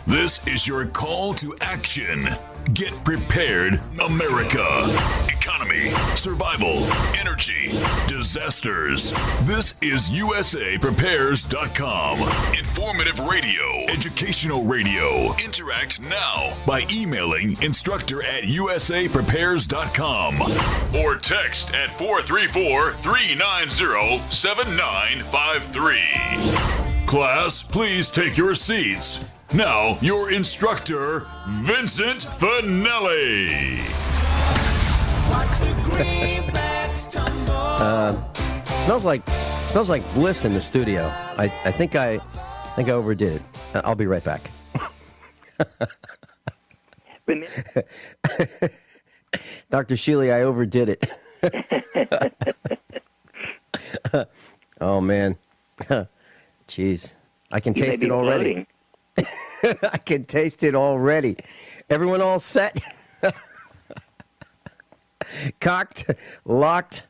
This is your call to action. Get prepared, America. Economy, survival, energy, disasters. This is USAPrepares.com. Informative radio, educational radio. Interact now by emailing instructor@USAPrepares.com or text at 434-390-7953. Class, please take your seats. Now, your instructor, Vincent Finelli. Smells like bliss in the studio. I think I overdid it. I'll be right back. Dr. Shealy, I overdid it. Oh man, jeez, I can taste it already. I can taste it already. Everyone all set? Cocked, locked,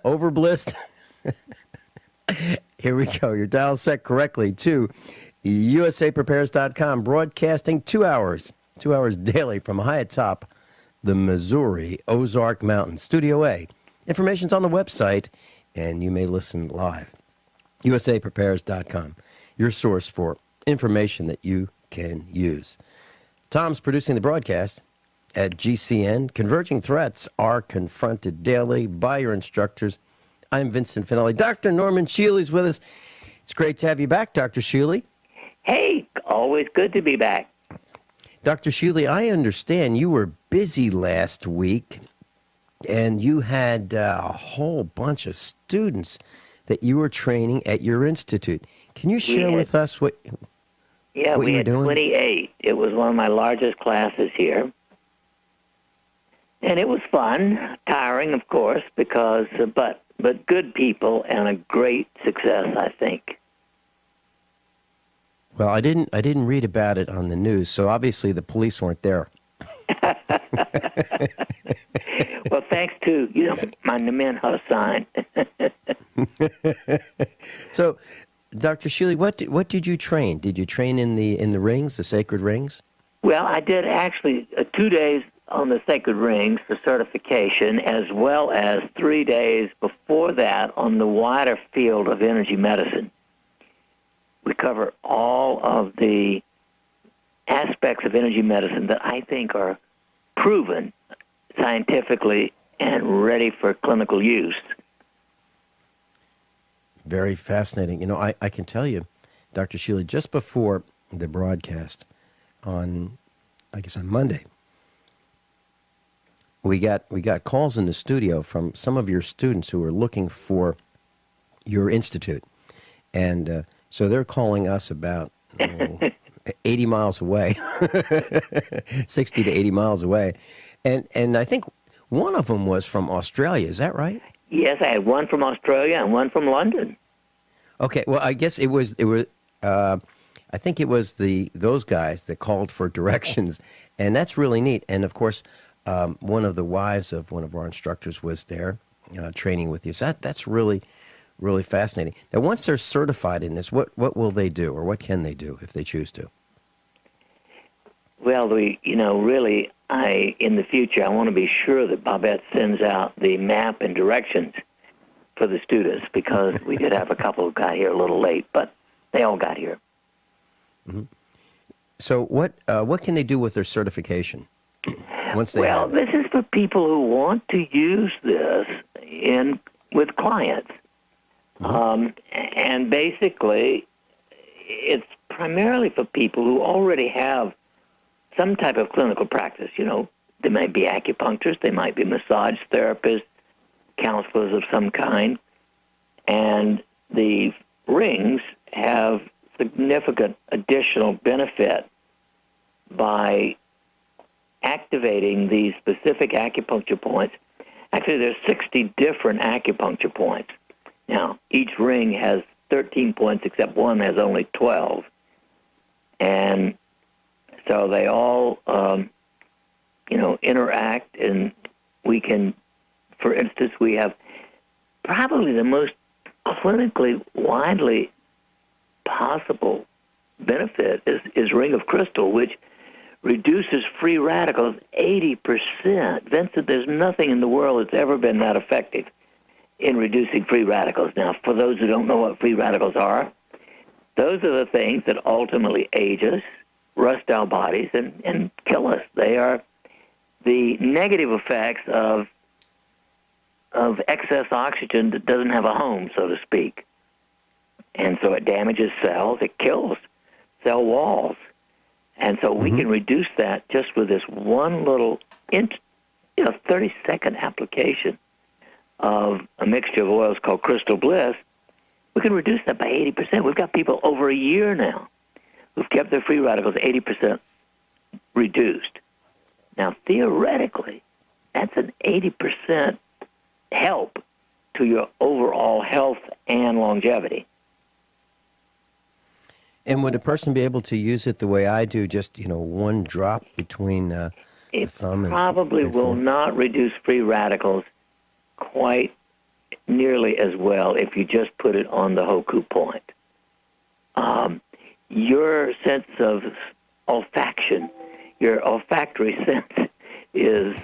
overblissed. Here we go. Your dial set correctly to USAPrepares.com, broadcasting 2 hours daily from high atop the Missouri Ozark Mountains. Studio A. Information's on the website, and you may listen live. USAPrepares.com, your source for information that you can use. Tom's producing the broadcast at GCN. Converging threats are confronted daily by your instructors. I'm Vincent Finelli. Dr. Norman Shealy's with us. It's great to have you back, Dr. Shealy. Hey, always good to be back. Dr. Shealy, I understand you were busy last week, and you had a whole bunch of students that you were training at your institute. Can you share with us what we you were had doing? 28. It was one of my largest classes here. And it was fun, tiring, of course, because but good people and a great success, I think. Well, I didn't read about it on the news, so obviously the police weren't there. Well, thanks to my men Hassan. So, Dr. Shealy, what did you train? Did you train in the rings, the sacred rings? Well, I did actually 2 days on the sacred rings for certification, as well as 3 days before that on the wider field of energy medicine. We cover all of the aspects of energy medicine that I think are proven scientifically and ready for clinical use. Very fascinating. I can tell you, Dr. Shealy, just before the broadcast on Monday, we got calls in the studio from some of your students who were looking for your institute. And so they're calling us about 80 miles away, 60 to 80 miles away. And I think one of them was from Australia. Is that right? Yes, I had one from Australia and one from London. Okay, well, I guess it was I think it was those guys that called for directions, and that's really neat. And of course, one of the wives of one of our instructors was there training with you. So that's really, really fascinating. Now, once they're certified in this, what will they do, or what can they do if they choose to? Well, really, in the future, I want to be sure that Babette sends out the map and directions for the students, because we did have a couple who got here a little late, but they all got here. Mm-hmm. So what can they do with their certification once they have it? This is for people who want to use this with clients. Mm-hmm. And basically, it's primarily for people who already have some type of clinical practice. They might be acupuncturists, they might be massage therapists, counselors of some kind, and the rings have significant additional benefit by activating these specific acupuncture points. Actually, there's 60 different acupuncture points. Now, each ring has 13 points, except one has only 12. And so they all, interact, and we can, for instance, we have probably the most clinically widely possible benefit is Ring of Crystal, which reduces free radicals 80%. Vincent, there's nothing in the world that's ever been that effective in reducing free radicals. Now, for those who don't know what free radicals are, those are the things that ultimately age us, rust our bodies, and kill us. They are the negative effects of excess oxygen that doesn't have a home, so to speak. And so it damages cells, it kills cell walls. And so we can reduce that just with this one little 30-second application of a mixture of oils called Crystal Bliss. We can reduce that by 80%. We've got people over a year now who've kept their free radicals 80% reduced. Now, theoretically, that's an 80% help to your overall health and longevity. And would a person be able to use it the way I do, just, one drop between the thumb and it probably will not reduce free radicals quite nearly as well if you just put it on the Hoku point. Your sense of olfaction, your olfactory sense is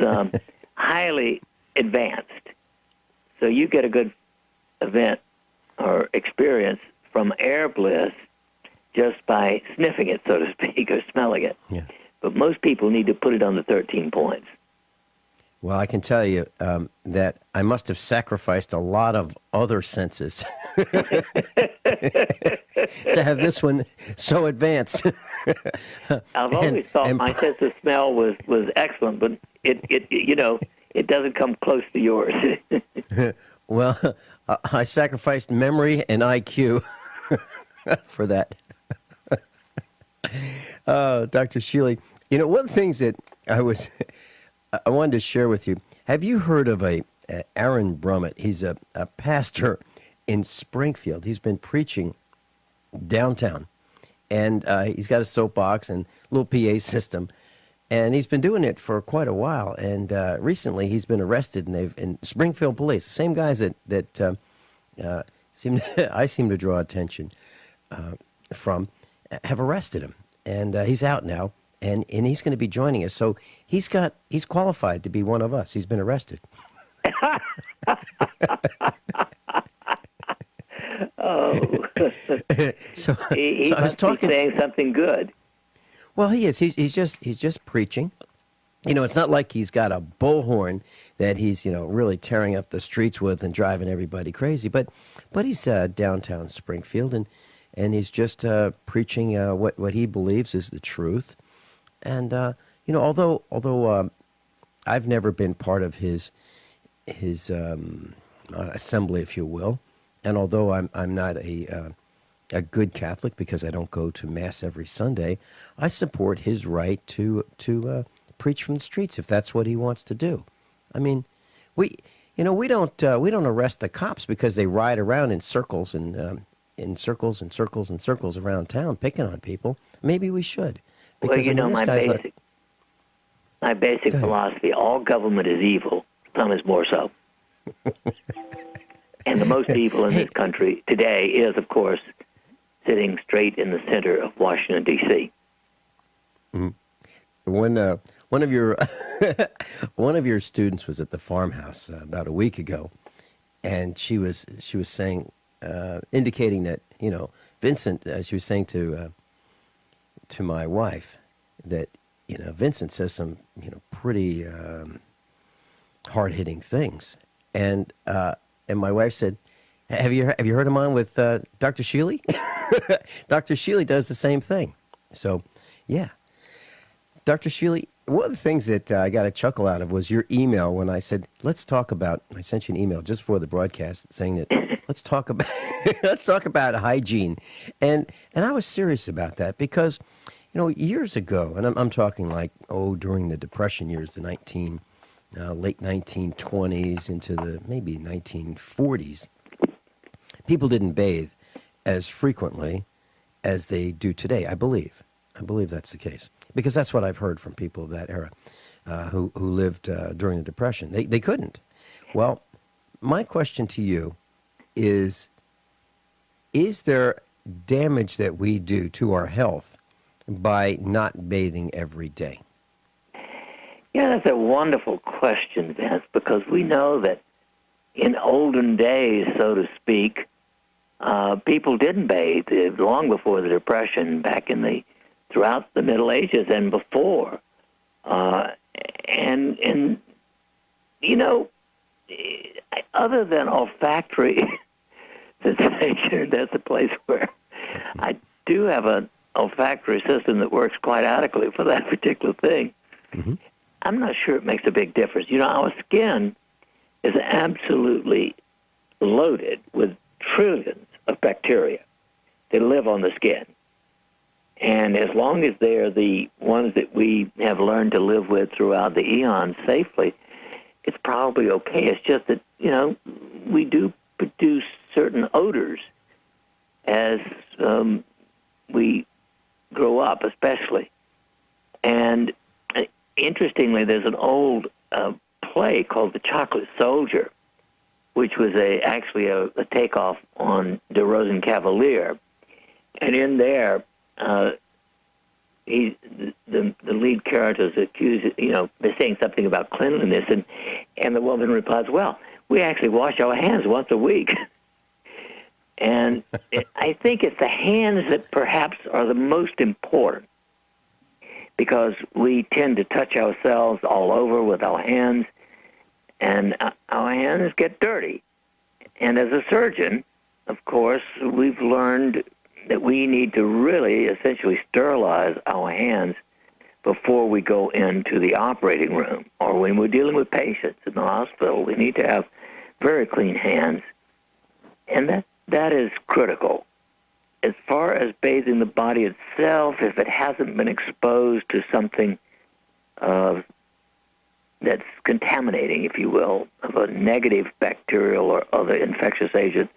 highly advanced. So you get a good event or experience from air bliss just by sniffing it, so to speak, or smelling it. Yeah. But most people need to put it on the 13 points. Well, I can tell you that I must have sacrificed a lot of other senses to have this one so advanced. I've always thought my sense of smell was excellent, but it doesn't come close to yours. Well, I sacrificed memory and IQ for that. Dr. Shealy, one of the things that I wanted to share with you. Have you heard of Aaron Brummett? He's a pastor in Springfield. He's been preaching downtown, and he's got a soapbox and a little PA system, and he's been doing it for quite a while. And recently, he's been arrested, and Springfield police, the same guys that I seem to draw attention from, have arrested him, and he's out now. And he's going to be joining us. So he's qualified to be one of us. He's been arrested. He must be saying something good. Well, he is. He's just preaching. It's not like he's got a bullhorn that he's really tearing up the streets with and driving everybody crazy. But he's downtown Springfield, and he's just preaching what he believes is the truth. And although I've never been part of his assembly, if you will, and although I'm not a good Catholic because I don't go to Mass every Sunday, I support his right to preach from the streets if that's what he wants to do. I mean, we don't arrest the cops because they ride around in circles and in circles and circles and circles around town picking on people. Maybe we should. Because, my basic philosophy, all government is evil, some is more so. And the most evil in this country today is, of course, sitting straight in the center of Washington, D.C. Mm-hmm. One of your students was at the farmhouse about a week ago, and she was saying, indicating that, Vincent, she was saying to my wife that Vincent says some pretty hard-hitting things, and my wife said, have you heard him on with Dr. Shealy? Dr. Shealy does the same thing. So yeah, Dr. Shealy, one of the things that I got a chuckle out of was your email when I said I sent you an email just for the broadcast saying that let's talk about hygiene, and I was serious about that because years ago, and I'm talking during the Depression years, the late 1920s into the maybe 1940s, people didn't bathe as frequently as they do today. I believe that's the case because that's what I've heard from people of that era who lived during the Depression. They couldn't. Well, my question to you is there damage that we do to our health by not bathing every day? Yeah, that's a wonderful question, Vince, because we know that in olden days, so to speak, people didn't bathe long before the Depression, throughout the Middle Ages and before. And you know, other than olfactory sensation, that's a place where I do have an olfactory system that works quite adequately for that particular thing. Mm-hmm. I'm not sure it makes a big difference. You know, our skin is absolutely loaded with trillions of bacteria that live on the skin. And as long as they're the ones that we have learned to live with throughout the eons safely, it's probably okay. It's just that, you know, we do produce certain odors as we grow up, especially. And interestingly, there's an old play called The Chocolate Soldier, which was actually a takeoff on De Rosenkavalier. And in there, the lead character is accused, you know, they're saying something about cleanliness, and the woman replies, well, we actually wash our hands once a week. And I think it's the hands that perhaps are the most important, because we tend to touch ourselves all over with our hands, and our hands get dirty. And as a surgeon, of course, we've learned that we need to really essentially sterilize our hands before we go into the operating room, or when we're dealing with patients in the hospital. We need to have very clean hands, and that is critical. As far as bathing the body itself, if it hasn't been exposed to something that's contaminating, if you will, of a negative bacterial or other infectious agent,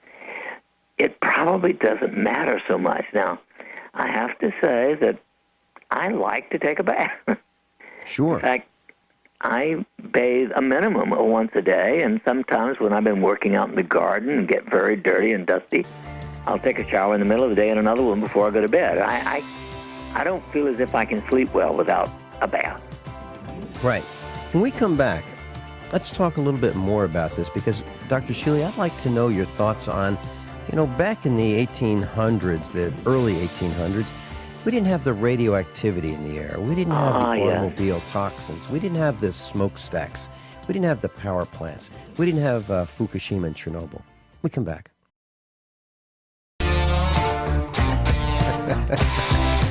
it probably doesn't matter so much. Now, I have to say that I like to take a bath. Sure. In fact, I bathe a minimum of once a day, and sometimes when I've been working out in the garden and get very dirty and dusty, I'll take a shower in the middle of the day and another one before I go to bed. I don't feel as if I can sleep well without a bath. Right. When we come back, let's talk a little bit more about this, because, Dr. Shealy, I'd like to know your thoughts on, you know, back in the 1800s, the early 1800s, we didn't have the radioactivity in the air. We didn't have the automobile toxins. We didn't have the smokestacks. We didn't have the power plants. We didn't have Fukushima and Chernobyl. We come back.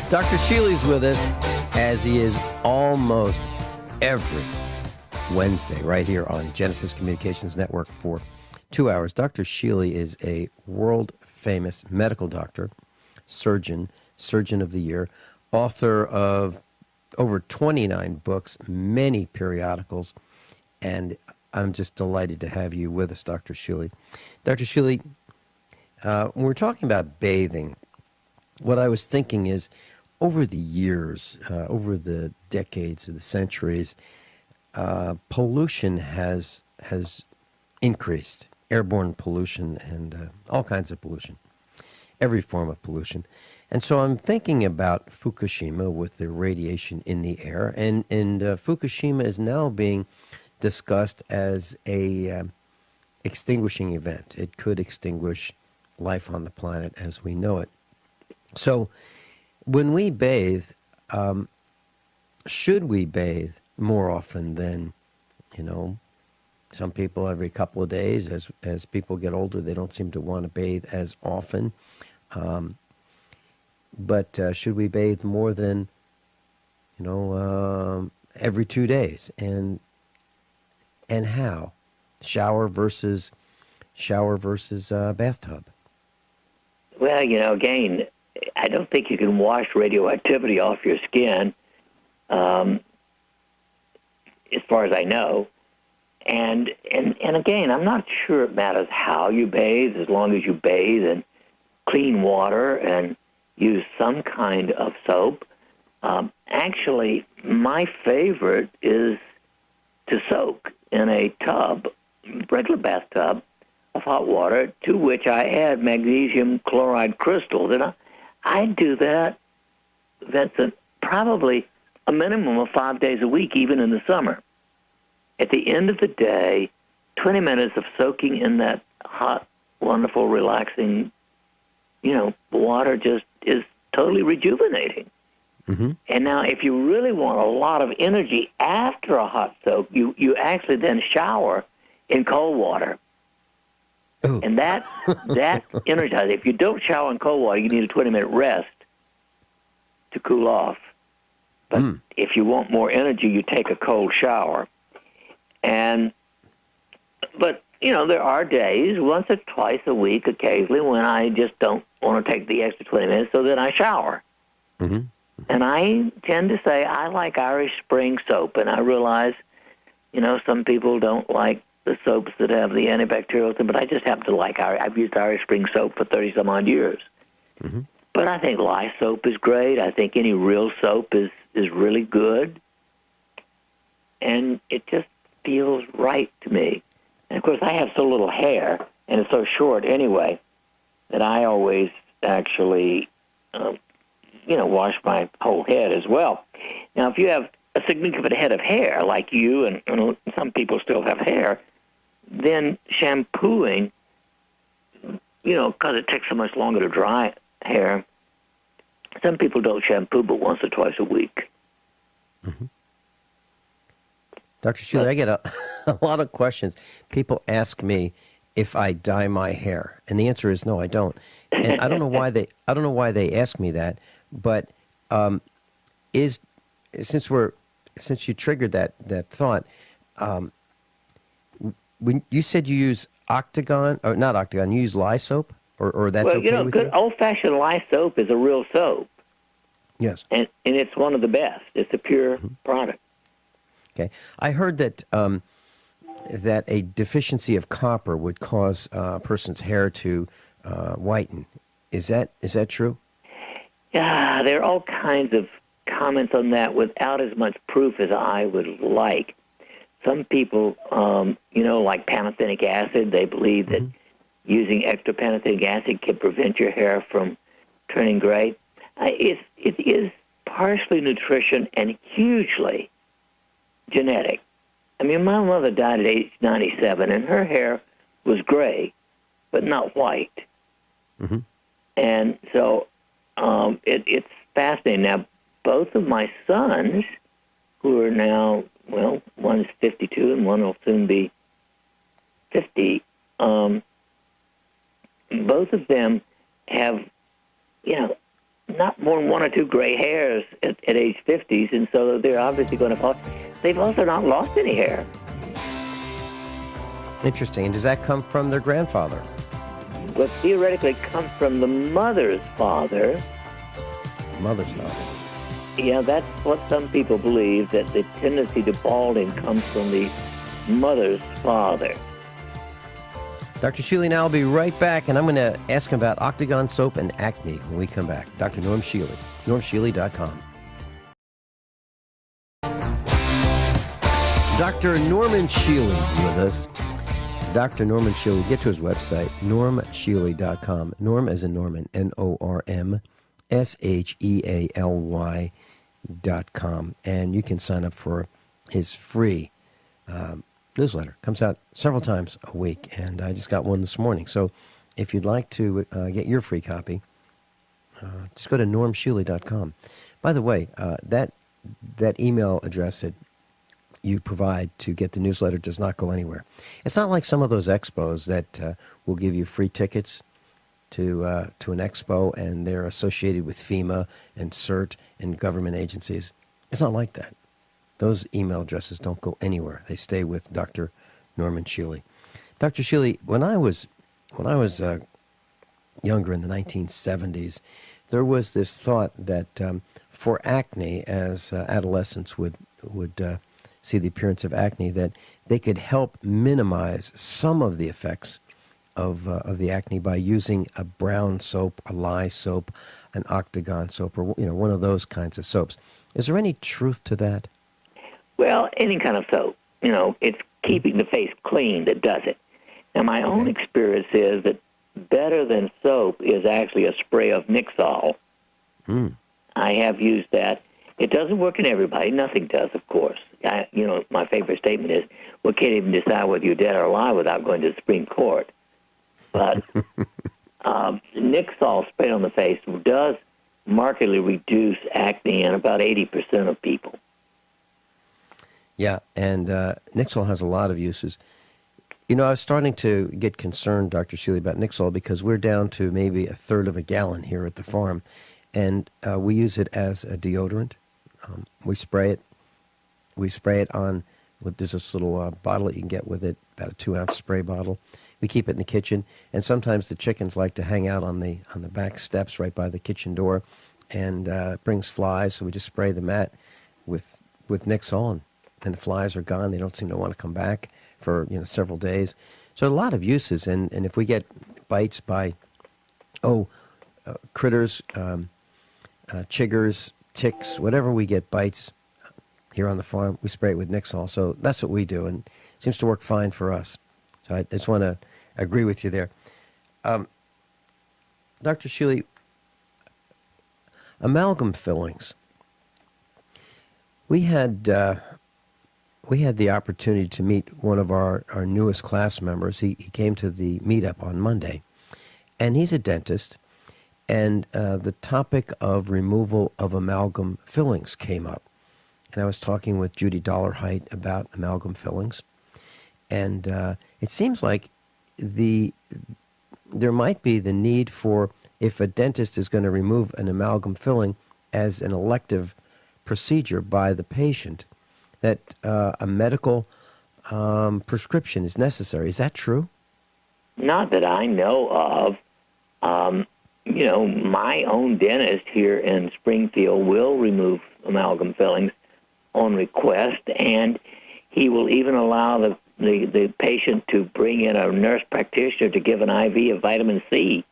Dr. Shealy's with us, as he is almost every Wednesday right here on Genesis Communications Network for 2 hours. Dr. Shealy is a world-famous medical doctor, surgeon of the year, author of over 29 books, many periodicals, and I'm just delighted to have you with us, Dr. Shealy. Dr. Shealy, when we're talking about bathing, what I was thinking is, over the years, over the decades, the centuries, pollution has increased. Airborne pollution and all kinds of pollution, every form of pollution. And so I'm thinking about Fukushima with the radiation in the air, and Fukushima is now being discussed as a extinguishing event. It could extinguish life on the planet as we know it. So when we bathe, should we bathe more often than, you know, some people every couple of days? As people get older, they don't seem to want to bathe as often. But should we bathe more than, you know, every 2 days? And how? Shower versus bathtub. Well, you know, again, I don't think you can wash radioactivity off your skin, as far as I know. And again, I'm not sure it matters how you bathe, as long as you bathe in clean water and use some kind of soap. Actually, my favorite is to soak in a tub, regular bathtub, of hot water, to which I add magnesium chloride crystals. And I do that, Vincent, probably a minimum of 5 days a week, even in the summer. At the end of the day, 20 minutes of soaking in that hot, wonderful, relaxing, water just is totally rejuvenating. Mm-hmm. And now if you really want a lot of energy after a hot soak, you actually then shower in cold water. Ooh. And that energizes. If you don't shower in cold water, you need a 20-minute rest to cool off. But if you want more energy, you take a cold shower. But there are days, once or twice a week, occasionally, when I just don't want to take the extra 20 minutes, so then I shower. Mm-hmm. And I tend to say I like Irish Spring soap, and I realize, some people don't like the soaps that have the antibacterial thing, but I just happen to like I've used Irish Spring soap for 30-some-odd years. Mm-hmm. But I think lye soap is great. I think any real soap is really good. And it just feels right to me. And, of course, I have so little hair, and it's so short anyway, that I always actually, wash my whole head as well. Now, if you have a significant head of hair, like you, and some people still have hair, then shampooing, because it takes so much longer to dry hair, some people don't shampoo but once or twice a week. Mm-hmm. Dr. Shealy, I get a lot of questions. People ask me if I dye my hair, and the answer is no, I don't. And I don't know why they ask me that, but since you triggered that thought, when you said you use Octagon, or not Octagon, you use lye soap, or that's okay with you? Good old-fashioned lye soap is a real soap. Yes. And it's one of the best. It's a pure product. Okay. I heard that that a deficiency of copper would cause a person's hair to whiten. Is that true? Yeah, there are all kinds of comments on that without as much proof as I would like. Some people, like pantothenic acid, they believe that using extra pantothenic acid can prevent your hair from turning gray. It is partially nutrition and hugely genetic. I mean, my mother died at age 97, and her hair was gray, but not white. Mm-hmm. And so it's fascinating. Now, both of my sons, who are now, one is 52 and one will soon be 50, both of them have, not more than one or two gray hairs at age 50s, and so they're obviously going to fall. They've also not lost any hair. Interesting. And does that come from their grandfather? But theoretically, it comes from the mother's father. Mother's father. Yeah, that's what some people believe, that the tendency to balding comes from the mother's father. Dr. Shealy, now I'll be right back, and I'm going to ask him about Octagon soap and acne when we come back. Dr. Norm Shealy, normshealy.com. Dr. Norman Shealy's with us. Dr. Norman Shealy, get to his website, normshealy.com. Norm as in Norman, NORMSHEALY.com. And you can sign up for his free newsletter. Comes out several times a week, and I just got one this morning. So if you'd like to get your free copy, just go to normshealy.com. By the way, that email address that you provide to get the newsletter does not go anywhere. It's not like some of those expos that will give you free tickets to an expo, and they're associated with FEMA and CERT and government agencies. It's not like that. Those email addresses don't go anywhere. They stay with Dr. Norman Shealy. Dr. Shealy, when I was younger in the 1970s, there was this thought that for acne, as adolescents would see the appearance of acne, that they could help minimize some of the effects of the acne by using a brown soap, a lye soap, an Octagon soap, or one of those kinds of soaps. Is there any truth to that? Well, any kind of soap. It's keeping the face clean that does it. Now, my own experience is that better than soap is actually a spray of Nixol. I have used that. It doesn't work in everybody. Nothing does, of course. My favorite statement is, we can't even decide whether you're dead or alive without going to the Supreme Court. But Nixol sprayed on the face does markedly reduce acne in about 80% of people. Yeah, and Nixol has a lot of uses. I was starting to get concerned, Dr. Shealy, about Nixol because we're down to maybe a third of a gallon here at the farm, and we use it as a deodorant. We spray it. We spray it on. There's this little bottle that you can get with it, about a 2-ounce spray bottle. We keep it in the kitchen, and sometimes the chickens like to hang out on the back steps right by the kitchen door, and it brings flies. So we just spray the mat with Nixol, and the flies are gone. They don't seem to want to come back for several days. So a lot of uses, and if we get bites by critters, chiggers, ticks, whatever we get bites here on the farm, we spray it with Nixol. So that's what we do, and it seems to work fine for us. So I just want to agree with you there. Dr. Shealy, amalgam fillings. We had the opportunity to meet one of our newest class members. He came to the meetup on Monday, and he's a dentist, and the topic of removal of amalgam fillings came up. And I was talking with Judy Dollarheight about amalgam fillings, and it seems like there might be the need for, if a dentist is going to remove an amalgam filling as an elective procedure by the patient, that a medical prescription is necessary. Is that true? Not that I know of. My own dentist here in Springfield will remove amalgam fillings on request, and he will even allow the patient to bring in a nurse practitioner to give an IV of vitamin C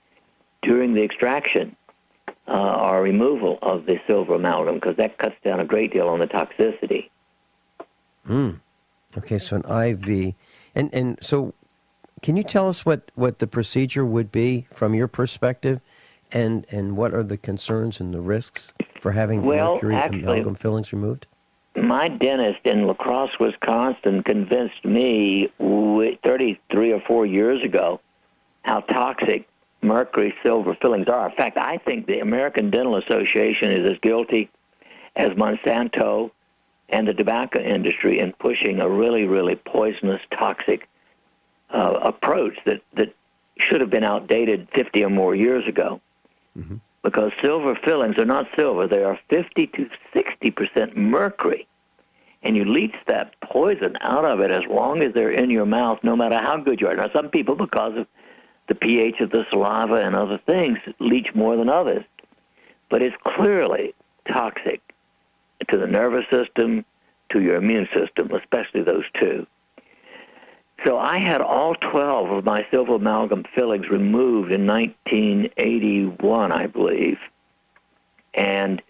during the extraction or removal of the silver amalgam, because that cuts down a great deal on the toxicity. Okay, so an IV. And so can you tell us what the procedure would be from your perspective, and what are the concerns and the risks for having mercury amalgam fillings removed? My dentist in La Crosse, Wisconsin, convinced me 33 or 4 years ago how toxic mercury silver fillings are. In fact, I think the American Dental Association is as guilty as Monsanto and the tobacco industry in pushing a really, really poisonous, toxic approach that should have been outdated 50 or more years ago. Mm-hmm. Because silver fillings are not silver. They are 50 to 60% mercury. And you leach that poison out of it as long as they're in your mouth, no matter how good you are. Now, some people, because of the pH of the saliva and other things, leach more than others. But it's clearly toxic to the nervous system, to your immune system, especially those two. So I had all 12 of my silver amalgam fillings removed in 1981, I believe. And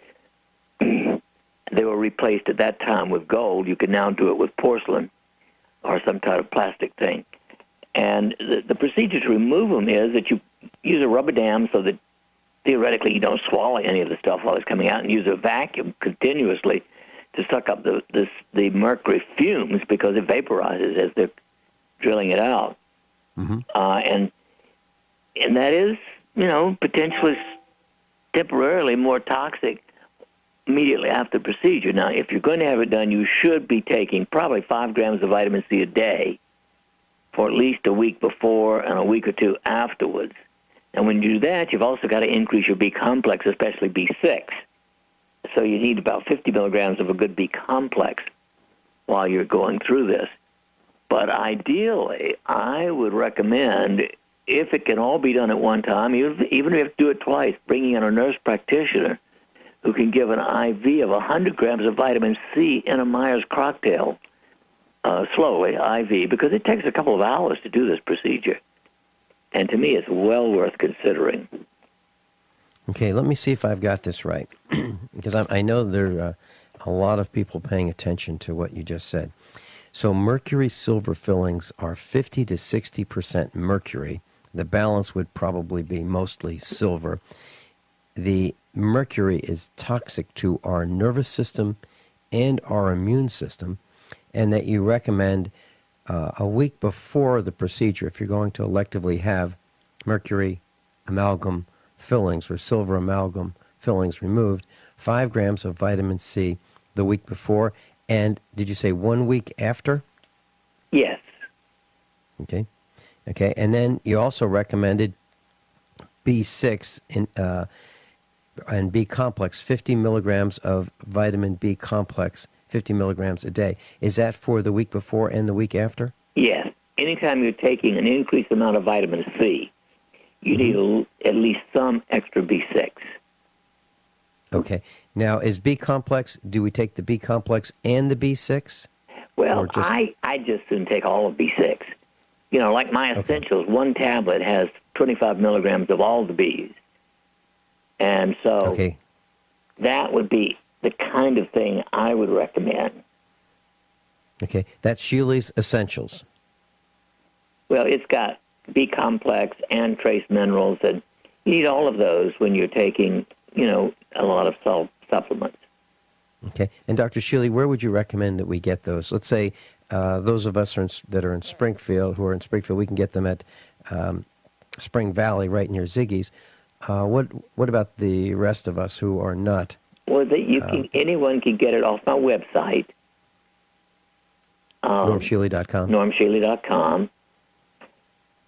they were replaced at that time with gold. You can now do it with porcelain or some type of plastic thing. And the procedure to remove them is that you use a rubber dam so that theoretically you don't swallow any of the stuff while it's coming out, and use a vacuum continuously to suck up the mercury fumes, because it vaporizes as they're drilling it out. Mm-hmm. And that is, potentially temporarily more toxic immediately after the procedure. Now, if you're going to have it done, you should be taking probably 5 grams of vitamin C a day for at least a week before and a week or two afterwards. And when you do that, you've also got to increase your B complex, especially B6. So you need about 50 milligrams of a good B complex while you're going through this. But ideally, I would recommend, if it can all be done at one time, even if you have to do it twice, bringing in a nurse practitioner who can give an IV of 100 grams of vitamin C in a Myers cocktail, slowly, IV, because it takes a couple of hours to do this procedure. And to me, it's well worth considering. Okay, let me see if I've got this right, because I know there are a lot of people paying attention to what you just said. So mercury silver fillings are 50 to 60% mercury. The balance would probably be mostly silver. The mercury is toxic to our nervous system and our immune system, and that you recommend a week before the procedure, if you're going to electively have mercury amalgam fillings or silver amalgam fillings removed, 5 grams of vitamin C the week before. And did you say 1 week after? Yes. Okay. And then you also recommended B6 and B complex, 50 milligrams of vitamin B complex, 50 milligrams a day. Is that for the week before and the week after? Yes. Anytime you're taking an increased amount of vitamin C, you need at least some extra B6. Okay. Now, is B complex, do we take the B complex and the B6? Well, I just soon take all of B6. You know, like my essentials, one tablet has 25 milligrams of all the Bs. And so that would be the kind of thing I would recommend. Okay. That's Shealy's Essentials. Well, it's got B complex and trace minerals, and you need all of those when you're taking, you know, a lot of supplements. Okay. And Dr. Shealy, where would you recommend that we get those? Let's say those of us that are in Springfield, who are in Springfield, we can get them at Spring Valley right near Ziggy's. What about the rest of us who are not? Well, anyone can get it off my website. NormShealy.com. NormShealy.com.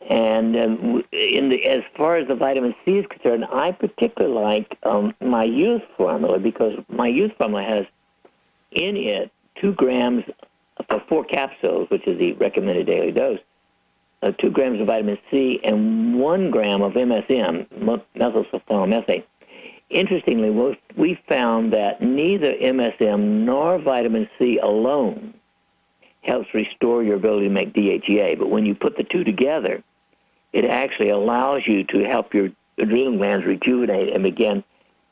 And as far as the vitamin C is concerned, I particularly like my youth formula, because my youth formula has in it 2 grams for 4 capsules, which is the recommended daily dose, 2 grams of vitamin C and 1 gram of MSM, methylsulfonylmethane. Interestingly, we found that neither MSM nor vitamin C alone helps restore your ability to make DHEA, but when you put the two together, it actually allows you to help your adrenal glands rejuvenate and begin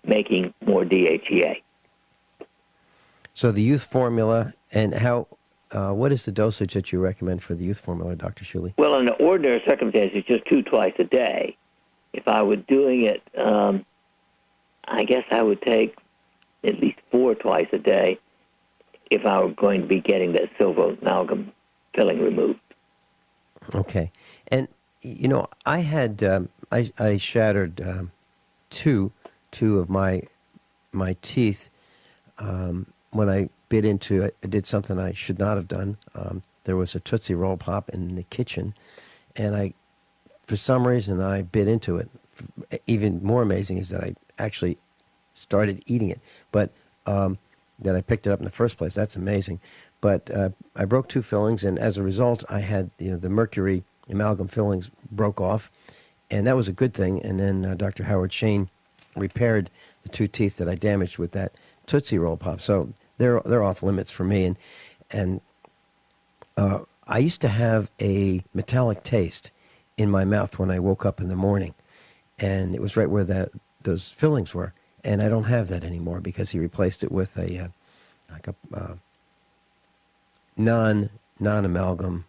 making more DHEA. So the youth formula, and what is the dosage that you recommend for the youth formula, Dr. Shealy? Well, in the ordinary circumstances, just 2 twice a day. If I were doing it, I guess I would take at least 4 twice a day if I were going to be getting that silver amalgam filling removed. Okay. And, you know, I had, I shattered two of my teeth when I bit into, I did something I should not have done. There was a Tootsie Roll Pop in the kitchen, and for some reason, I bit into it. Even more amazing is that I actually started eating it, but that I picked it up in the first place. That's amazing. But I broke 2 fillings, and as a result, I had the mercury amalgam fillings broke off, and that was a good thing. And then Dr. Howard Shane repaired the 2 teeth that I damaged with that Tootsie Roll Pop. So they're off limits for me. And I used to have a metallic taste in my mouth when I woke up in the morning, and it was right where those fillings were. And I don't have that anymore because he replaced it with a non-amalgam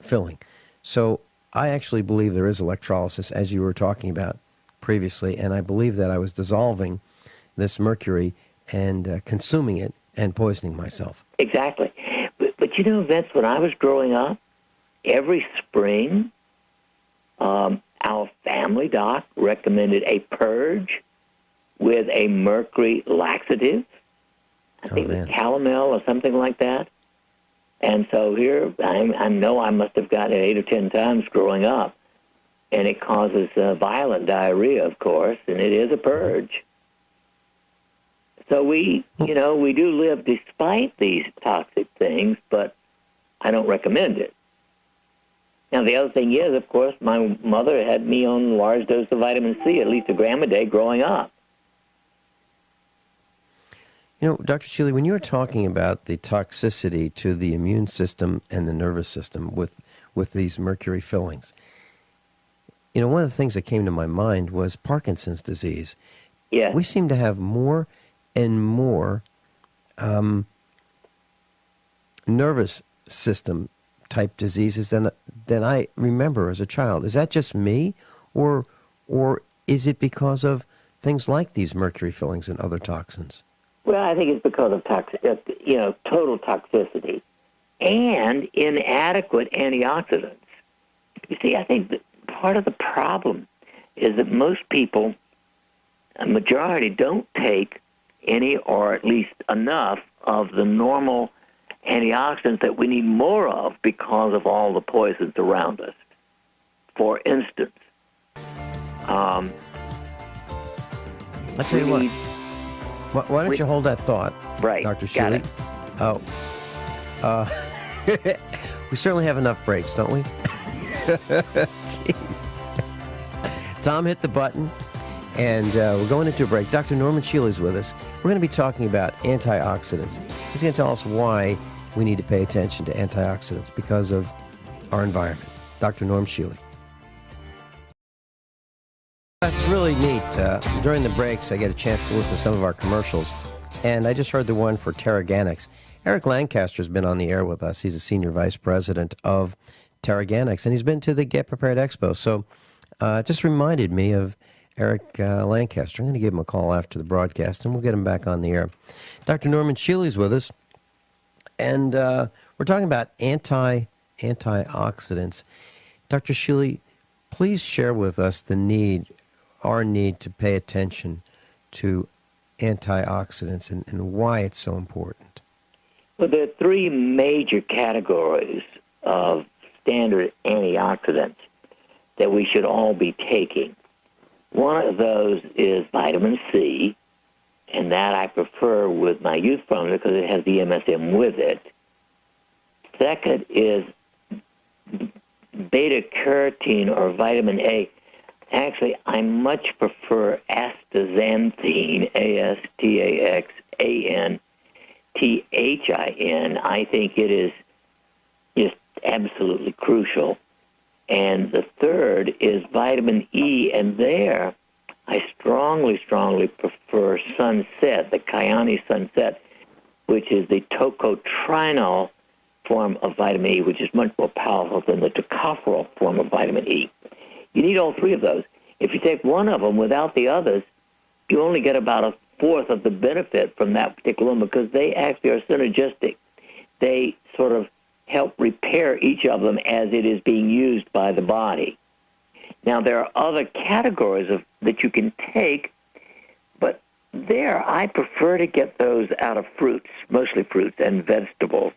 filling. So I actually believe there is electrolysis, as you were talking about previously, and I believe that I was dissolving this mercury and consuming it and poisoning myself. Exactly. But you know, Vince, when I was growing up, every spring, our family doc recommended a purge with a mercury laxative. I think it was calomel or something like that. And so here, I know I must have gotten it 8 or 10 times growing up. And it causes violent diarrhea, of course, and it is a purge. So we do live despite these toxic things, but I don't recommend it. Now, the other thing is, of course, my mother had me on a large dose of vitamin C, at least 1 gram a day growing up. You know, Dr. Shealy, when you were talking about the toxicity to the immune system and the nervous system with these mercury fillings, you know, one of the things that came to my mind was Parkinson's disease. Yeah. We seem to have more and more nervous system type diseases than I remember as a child. Is that just me, or is it because of things like these mercury fillings and other toxins? Well, I think it's because of total toxicity and inadequate antioxidants. You see, I think that part of the problem is that most people, a majority, don't take any or at least enough of the normal antioxidants that we need more of because of all the poisons around us. For instance, I'll tell you what. Why don't you hold that thought, right, Dr. Shealy? Oh, we certainly have enough breaks, don't we? Jeez. Tom hit the button, and we're going into a break. Dr. Norman Shealy is with us. We're going to be talking about antioxidants. He's going to tell us why we need to pay attention to antioxidants because of our environment. Dr. Norm Shealy. That's really neat. During the breaks, I get a chance to listen to some of our commercials, and I just heard the one for Terraganics. Eric Lancaster has been on the air with us. He's a senior vice president of Terraganics, and he's been to the Get Prepared Expo. So it just reminded me of Eric Lancaster. I'm going to give him a call after the broadcast, and we'll get him back on the air. Dr. Norman Shealy is with us, and we're talking about antioxidants. Dr. Shealy, please share with us our need to pay attention to antioxidants and why it's so important. Well, there are three major categories of standard antioxidants that we should all be taking. One of those is vitamin C, and that I prefer with my youth formula because it has the MSM with it. Second is beta-carotene or vitamin A. Actually, I much prefer astaxanthin, ASTAXANTHIN. I think it is just absolutely crucial. And the third is vitamin E, and there I strongly prefer Sunset, the Kyani Sunset, which is the tocotrienol form of vitamin E, which is much more powerful than the tocopherol form of vitamin E. You need all three of those. If you take one of them without the others, you only get about a fourth of the benefit from that particular one because they actually are synergistic. They sort of help repair each of them as it is being used by the body. Now, there are other categories that you can take, but there I prefer to get those out of fruits, mostly fruits and vegetables.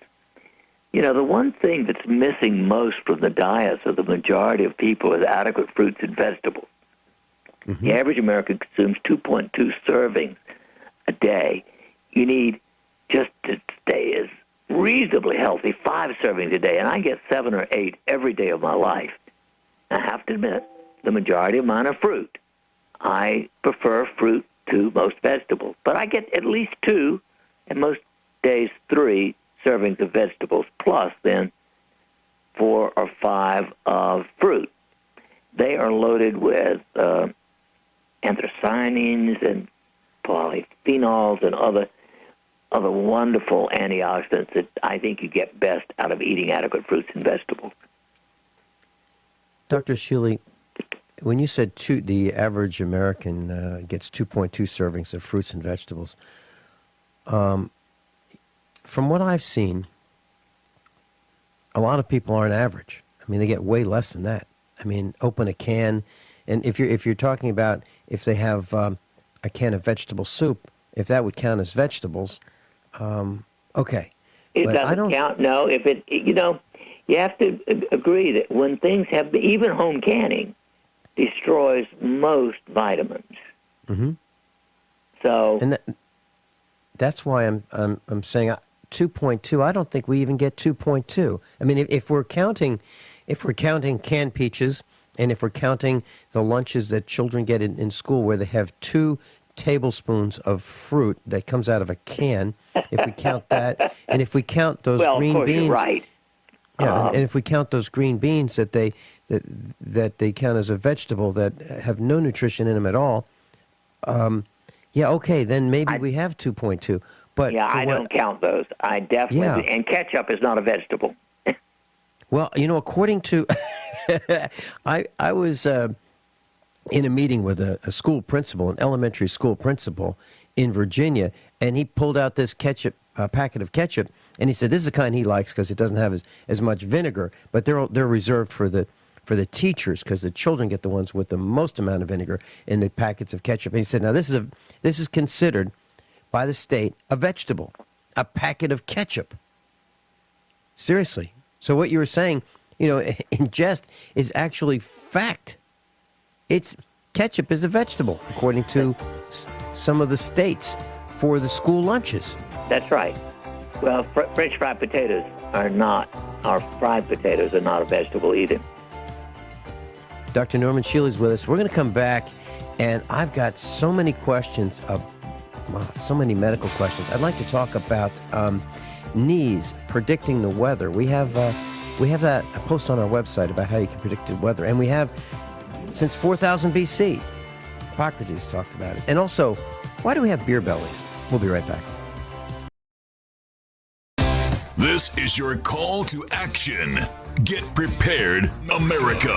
You know, the one thing that's missing most from the diets of the majority of people is adequate fruits and vegetables. Mm-hmm. The average American consumes 2.2 servings a day. You need, just to stay as reasonably healthy, 5 servings a day, and I get 7 or 8 every day of my life. I have to admit, the majority of mine are fruit. I prefer fruit to most vegetables, but I get at least 2, and most days 3 servings of vegetables, plus then 4 or 5 of fruit. They are loaded with anthocyanins and polyphenols and other wonderful antioxidants that I think you get best out of eating adequate fruits and vegetables. Dr. Shealy, when you said the average American gets 2.2 servings of fruits and vegetables, from what I've seen, a lot of people aren't average. I mean, they get way less than that. I mean, open a can, and if you're talking about if they have a can of vegetable soup, if that would count as vegetables, okay. It but doesn't count. No, if it, you have to agree that when things have, even home canning, destroys most vitamins. Mm-hmm. So, and that's why I'm saying 2.2. I don't think we even get 2.2. I mean, if we're counting canned peaches, and if we're counting the lunches that children get in school where they have 2 tablespoons of fruit that comes out of a can, if we count that, and if we count those green beans, you're right. Yeah, and if we count those green beans that they count as a vegetable that have no nutrition in them at all, yeah, okay, then maybe we have 2.2. But yeah, I don't count those. I definitely and ketchup is not a vegetable. Well, according to, I was in a meeting with a school principal, an elementary school principal in Virginia, and he pulled out this ketchup, packet of ketchup, and he said this is the kind he likes because it doesn't have as much vinegar, but they're reserved for the teachers because the children get the ones with the most amount of vinegar in the packets of ketchup. And he said, now this is considered by the state a vegetable, a packet of ketchup. Seriously. So what you were saying, in jest, is actually fact. Ketchup is a vegetable, according to some of the states for the school lunches. That's right. Well, French fried potatoes are not, our fried potatoes are not a vegetable either. Dr. Norman Shealy is with us. We're going to come back, and I've got so many questions, so many medical questions. I'd like to talk about knees predicting the weather. We have that a post on our website about how you can predict the weather, and we have since 4000 BC. Hippocrates talked about it. And also, why do we have beer bellies? We'll be right back. This is your call to action. Get prepared, America.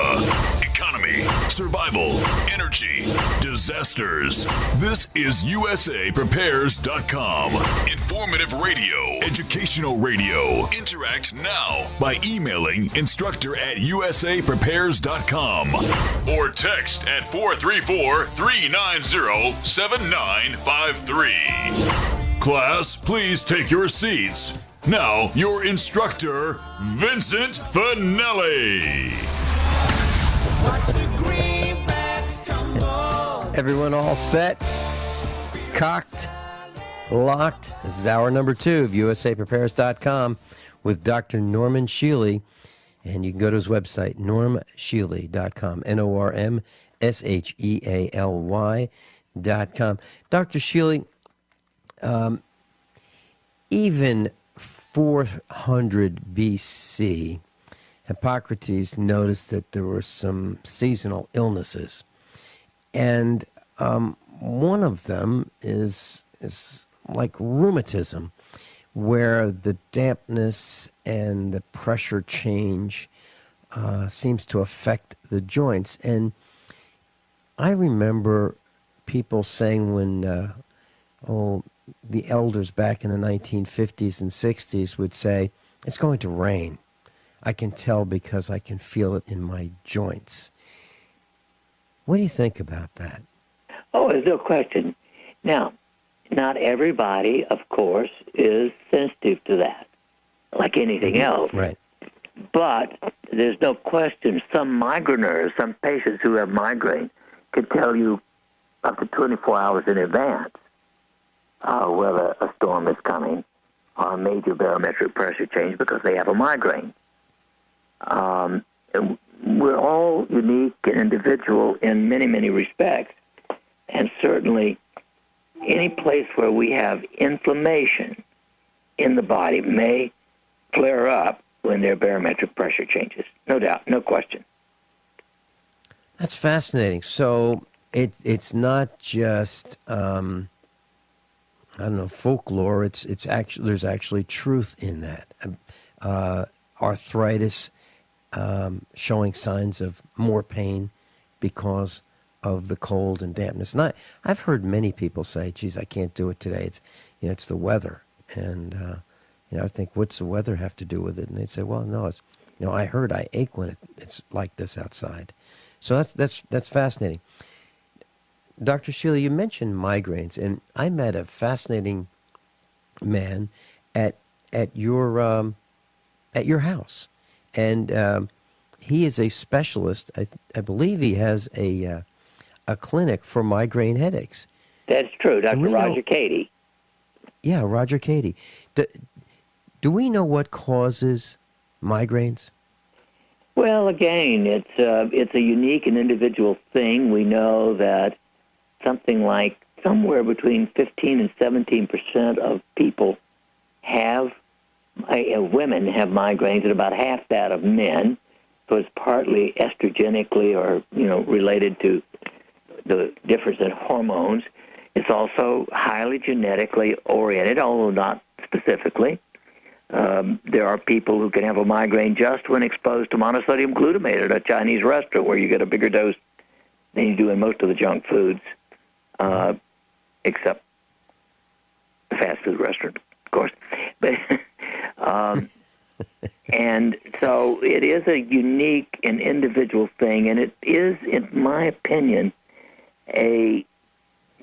Economy, survival, energy, disasters. This is USAPrepares.com. Informative radio, educational radio. Interact now by emailing instructor@USAPrepares.com or text at 434-390-7953. Class, please take your seats. Now, your instructor, Vincent Finelli. Everyone all set? Cocked? Locked? This is hour number 2 of USAPrepares.com with Dr. Norman Shealy. And you can go to his website, normshealy.com, NORMSHEALY.com. Dr. Shealy, even 400 BC, Hippocrates noticed that there were some seasonal illnesses. And one of them is like rheumatism, where the dampness and the pressure change seems to affect the joints. And I remember people saying when, the elders back in the 1950s and 60s would say, it's going to rain. I can tell because I can feel it in my joints. What do you think about that? Oh, there's no question. Now, not everybody, of course, is sensitive to that, like anything else. Right. But there's no question some migraineurs, some patients who have migraine, can tell you up to 24 hours in advance whether a storm is coming or a major barometric pressure change because they have a migraine. And we're all unique and individual in many, many respects. And certainly any place where we have inflammation in the body may flare up when their barometric pressure changes. No doubt, no question. That's fascinating. So it's not just folklore. It's actually, there's actually truth in that. Arthritis showing signs of more pain because of the cold and dampness. And I've heard many people say, "Geez, I can't do it today. It's the weather." And I think, what's the weather have to do with it? And they'd say, "Well, no, it's I heard I ache when it's like this outside." So that's fascinating. Dr. Shealy, you mentioned migraines, and I met a fascinating man at your house, and he is a specialist. I believe he has a clinic for migraine headaches. That's true, Dr. Roger Cady. Yeah, Roger Cady. Do we know what causes migraines? Well, again, it's a unique and individual thing. We know that something like somewhere between 15 and 17% of people women have migraines, and about half that of men. So it's partly estrogenically or related to the difference in hormones. It's also highly genetically oriented, although not specifically. There are people who can have a migraine just when exposed to monosodium glutamate at a Chinese restaurant, where you get a bigger dose than you do in most of the junk foods, except the fast food restaurant, of course. But and so it is a unique and individual thing, and it is, in my opinion, a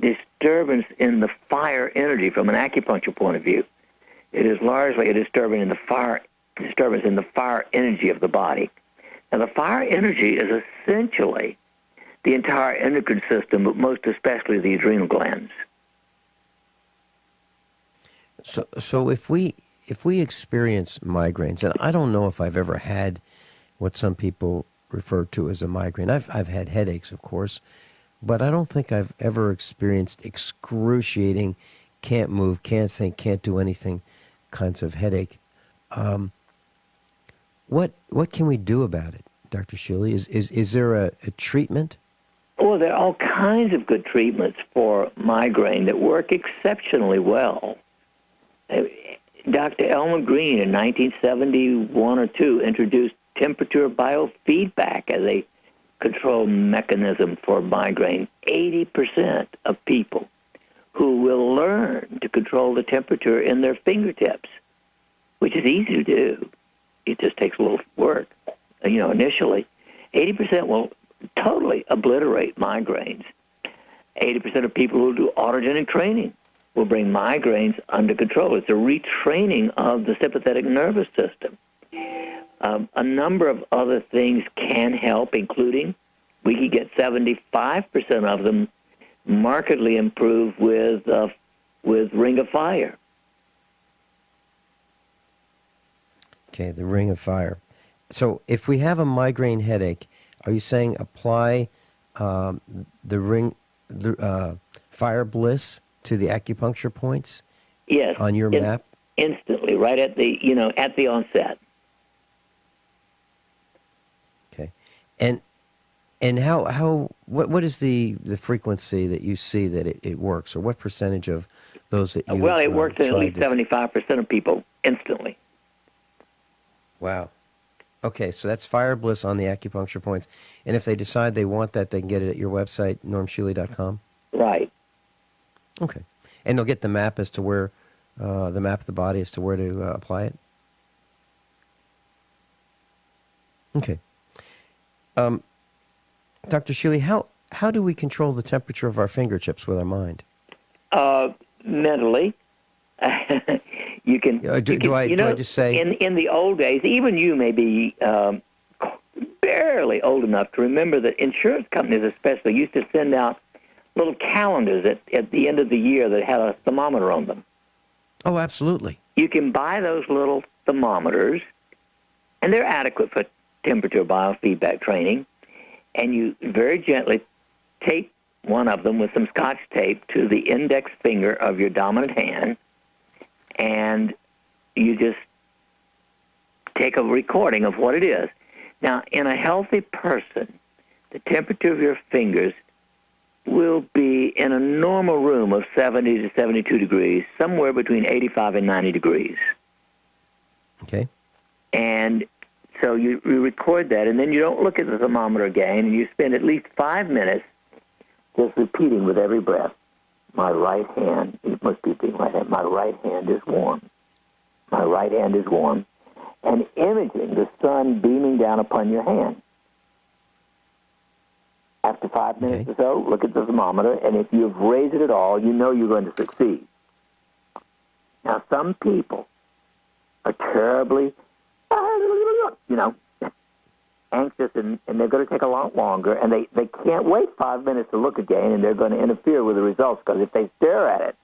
disturbance in the fire energy from an acupuncture point of view. It is largely a disturbance in the fire energy of the body. Now, the fire energy is essentially the entire endocrine system, but most especially the adrenal glands. So if we experience migraines, and I don't know if I've ever had what some people refer to as a migraine. I've had headaches, of course, but I don't think I've ever experienced excruciating, can't move, can't think, can't do anything kinds of headache. What can we do about it, Dr. Shealy? Is there a treatment? Well, there are all kinds of good treatments for migraine that work exceptionally well. Dr. Elmer Green in 1971 or 2 introduced temperature biofeedback as a control mechanism for migraine. 80% of people who will learn to control the temperature in their fingertips, which is easy to do. It just takes a little work, initially. 80% will totally obliterate migraines. 80% of people who do autogenic training will bring migraines under control. It's a retraining of the sympathetic nervous system. A number of other things can help, including we could get 75% of them markedly improved with Ring of Fire. Okay, the Ring of Fire. So if we have a migraine headache, are you saying apply the Fire Bliss to the acupuncture points? Yes. On your map? Instantly, right at the onset. Okay. And what is the frequency that you see that it works, or what percentage of those that you Well, it works in at least this? 75% of people instantly. Wow. Okay, so that's Fire Bliss on the acupuncture points. And if they decide they want that, they can get it at your website, normshealy.com? Right. Okay. And they'll get the map as to where, the map of the body as to where to apply it? Okay. Dr. Shealy, how do we control the temperature of our fingertips with our mind? Mentally. You can. Do I just say? In the old days, even you may be barely old enough to remember that insurance companies especially used to send out little calendars at the end of the year that had a thermometer on them. Oh, absolutely. You can buy those little thermometers, and they're adequate for temperature biofeedback training, and you very gently tape one of them with some Scotch tape to the index finger of your dominant hand, and you just take a recording of what it is. Now, in a healthy person, the temperature of your fingers will be in a normal room of 70 to 72 degrees, somewhere between 85 and 90 degrees. Okay. And so you record that, and then you don't look at the thermometer again, and you spend at least 5 minutes just repeating with every breath, my right hand, it must be the right hand, my right hand is warm. My right hand is warm. And imaging the sun beaming down upon your hand. After 5 minutes or so, look at the thermometer, and if you've raised it at all, you know you're going to succeed. Now, some people are terribly, anxious, and they're going to take a lot longer, and they can't wait 5 minutes to look again, and they're going to interfere with the results, because if they stare at it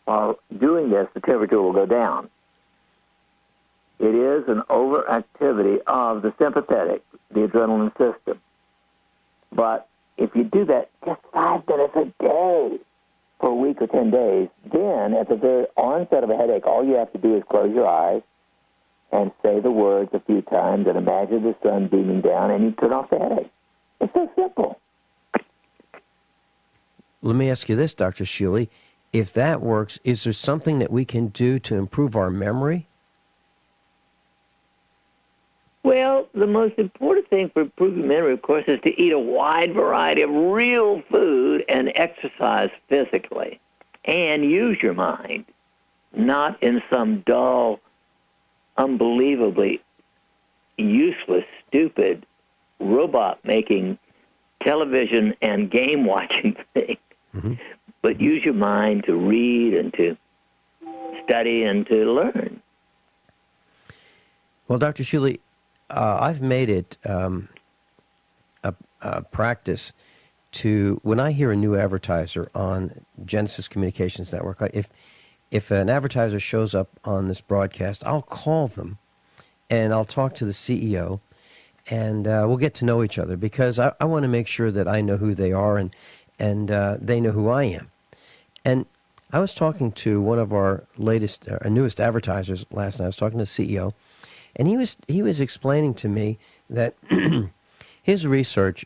while doing this, the temperature will go down. It is an overactivity of the sympathetic, the adrenaline system. But if you do that just 5 minutes a day for a week or 10 days, then at the very onset of a headache, all you have to do is close your eyes and say the words a few times and imagine the sun beaming down, and you turn off the headache. It's so simple. let me ask you this, Dr. Shealy. If that works, is there something that we can do to improve our memory? Well, the most important thing for improving memory, of course, is to eat a wide variety of real food and exercise physically. And use your mind, not in some dull, unbelievably useless, stupid, robot-making television and game-watching thing. Mm-hmm. But use your mind to read and to study and to learn. Well, Dr. Shealy, I've made it a practice to, when I hear a new advertiser on Genesis Communications Network, if an advertiser shows up on this broadcast, I'll call them and I'll talk to the CEO, and we'll get to know each other, because I want to make sure that I know who they are and they know who I am. And I was talking to one of our newest advertisers last night. I was talking to the CEO, and he was explaining to me that his research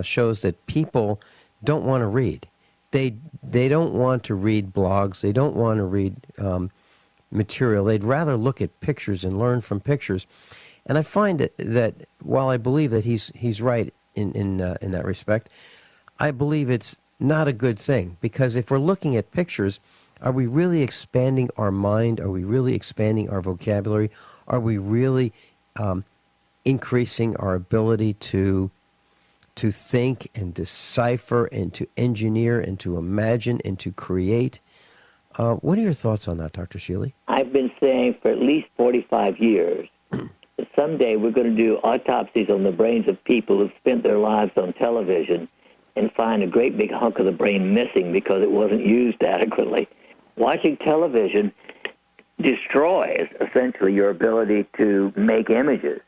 shows that people don't want to read. They don't want to read blogs. They don't want to read material. They'd rather look at pictures and learn from pictures. And I find that while I believe that he's right in that respect, I believe it's not a good thing, because if we're looking at pictures, are we really expanding our mind? Are we really expanding our vocabulary? Are we really increasing our ability to think and decipher and to engineer and to imagine and to create? What are your thoughts on that, Dr. Shealy? I've been saying for at least 45 years that someday we're going to do autopsies on the brains of people who've spent their lives on television and find a great big hunk of the brain missing because it wasn't used adequately. Watching television destroys, essentially, your ability to make images.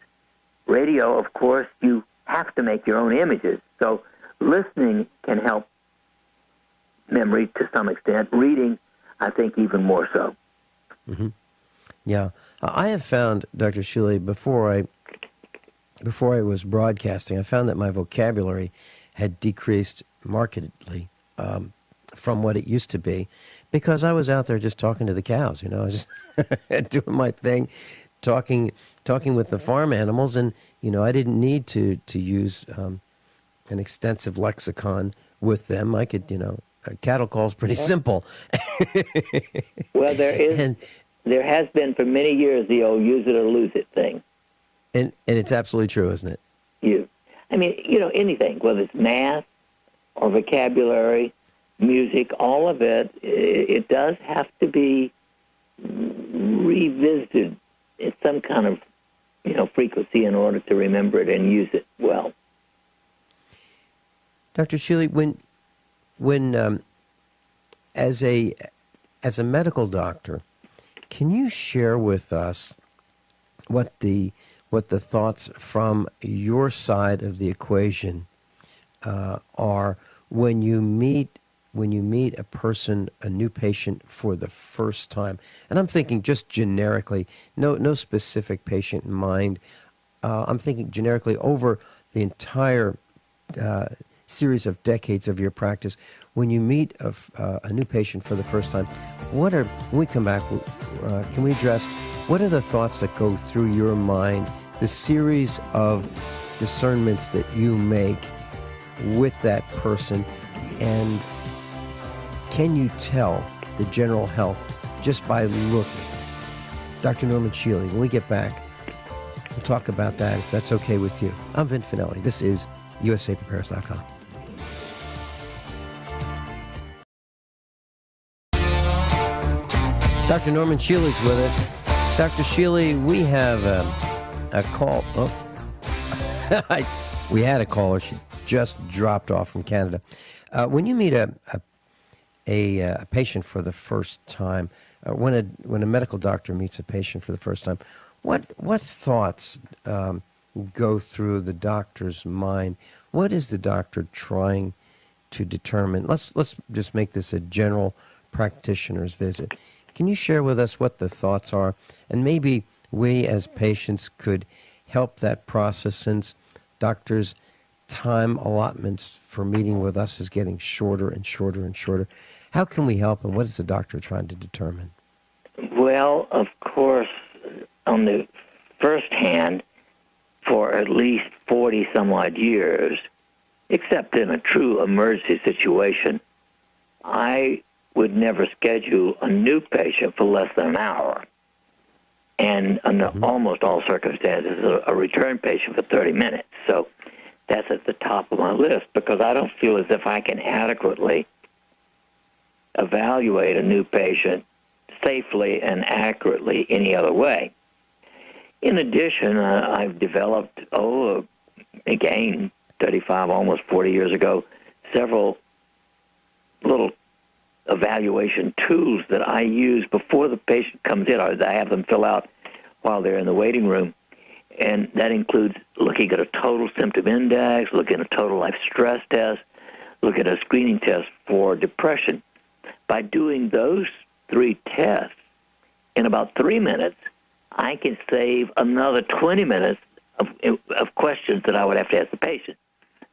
Radio, of course, you have to make your own images. So listening can help memory to some extent. Reading, I think, even more so. Mm-hmm. Yeah. I have found, Dr. Shealy, before I was broadcasting, I found that my vocabulary had decreased markedly from what it used to be, because I was out there just talking to the cows, just doing my thing, talking with the farm animals, and I didn't need to use an extensive lexicon with them. I could, cattle call's pretty simple. Well, there has been for many years the old use it or lose it thing. And it's absolutely true, isn't it? Anything, whether it's math or vocabulary, music, all of it, it does have to be revisited at some kind of, frequency in order to remember it and use it well. Dr. Shealy, when as a medical doctor, can you share with us what the thoughts from your side of the equation are when you meet a person, a new patient, for the first time? And I'm thinking just generically, no specific patient in mind. I'm thinking generically over the entire series of decades of your practice. When you meet a new patient for the first time, when we come back, can we address what are the thoughts that go through your mind, the series of discernments that you make with that person, and can you tell the general health just by looking? Dr. Norman Shealy, when we get back, we'll talk about that, if that's okay with you. I'm Vin Finelli. This is USAPrepares.com. Dr. Norman Shealy's with us. Dr. Shealy, we have a call. Oh, we had a caller. She just dropped off from Canada. When you meet a patient for the first time, when a medical doctor meets a patient for the first time, what thoughts go through the doctor's mind? What is the doctor trying to determine? Let's just make this a general practitioner's visit. Can you share with us what the thoughts are? And maybe we as patients could help that process, since doctors time allotments for meeting with us is getting shorter and shorter and shorter. How can we help, and what is the doctor trying to determine? Well, of course, on the first hand, for at least 40-some-odd years, except in a true emergency situation, I would never schedule a new patient for less than an hour. And under almost all circumstances, a return patient for 30 minutes. So that's at the top of my list because I don't feel as if I can adequately evaluate a new patient safely and accurately any other way. In addition, I've developed, again, 35, almost 40 years ago, several little evaluation tools that I use before the patient comes in, or that I have them fill out while they're in the waiting room. And that includes looking at a total symptom index, looking at a total life stress test, looking at a screening test for depression. By doing those 3 tests in about 3 minutes, I can save another 20 minutes of questions that I would have to ask the patient.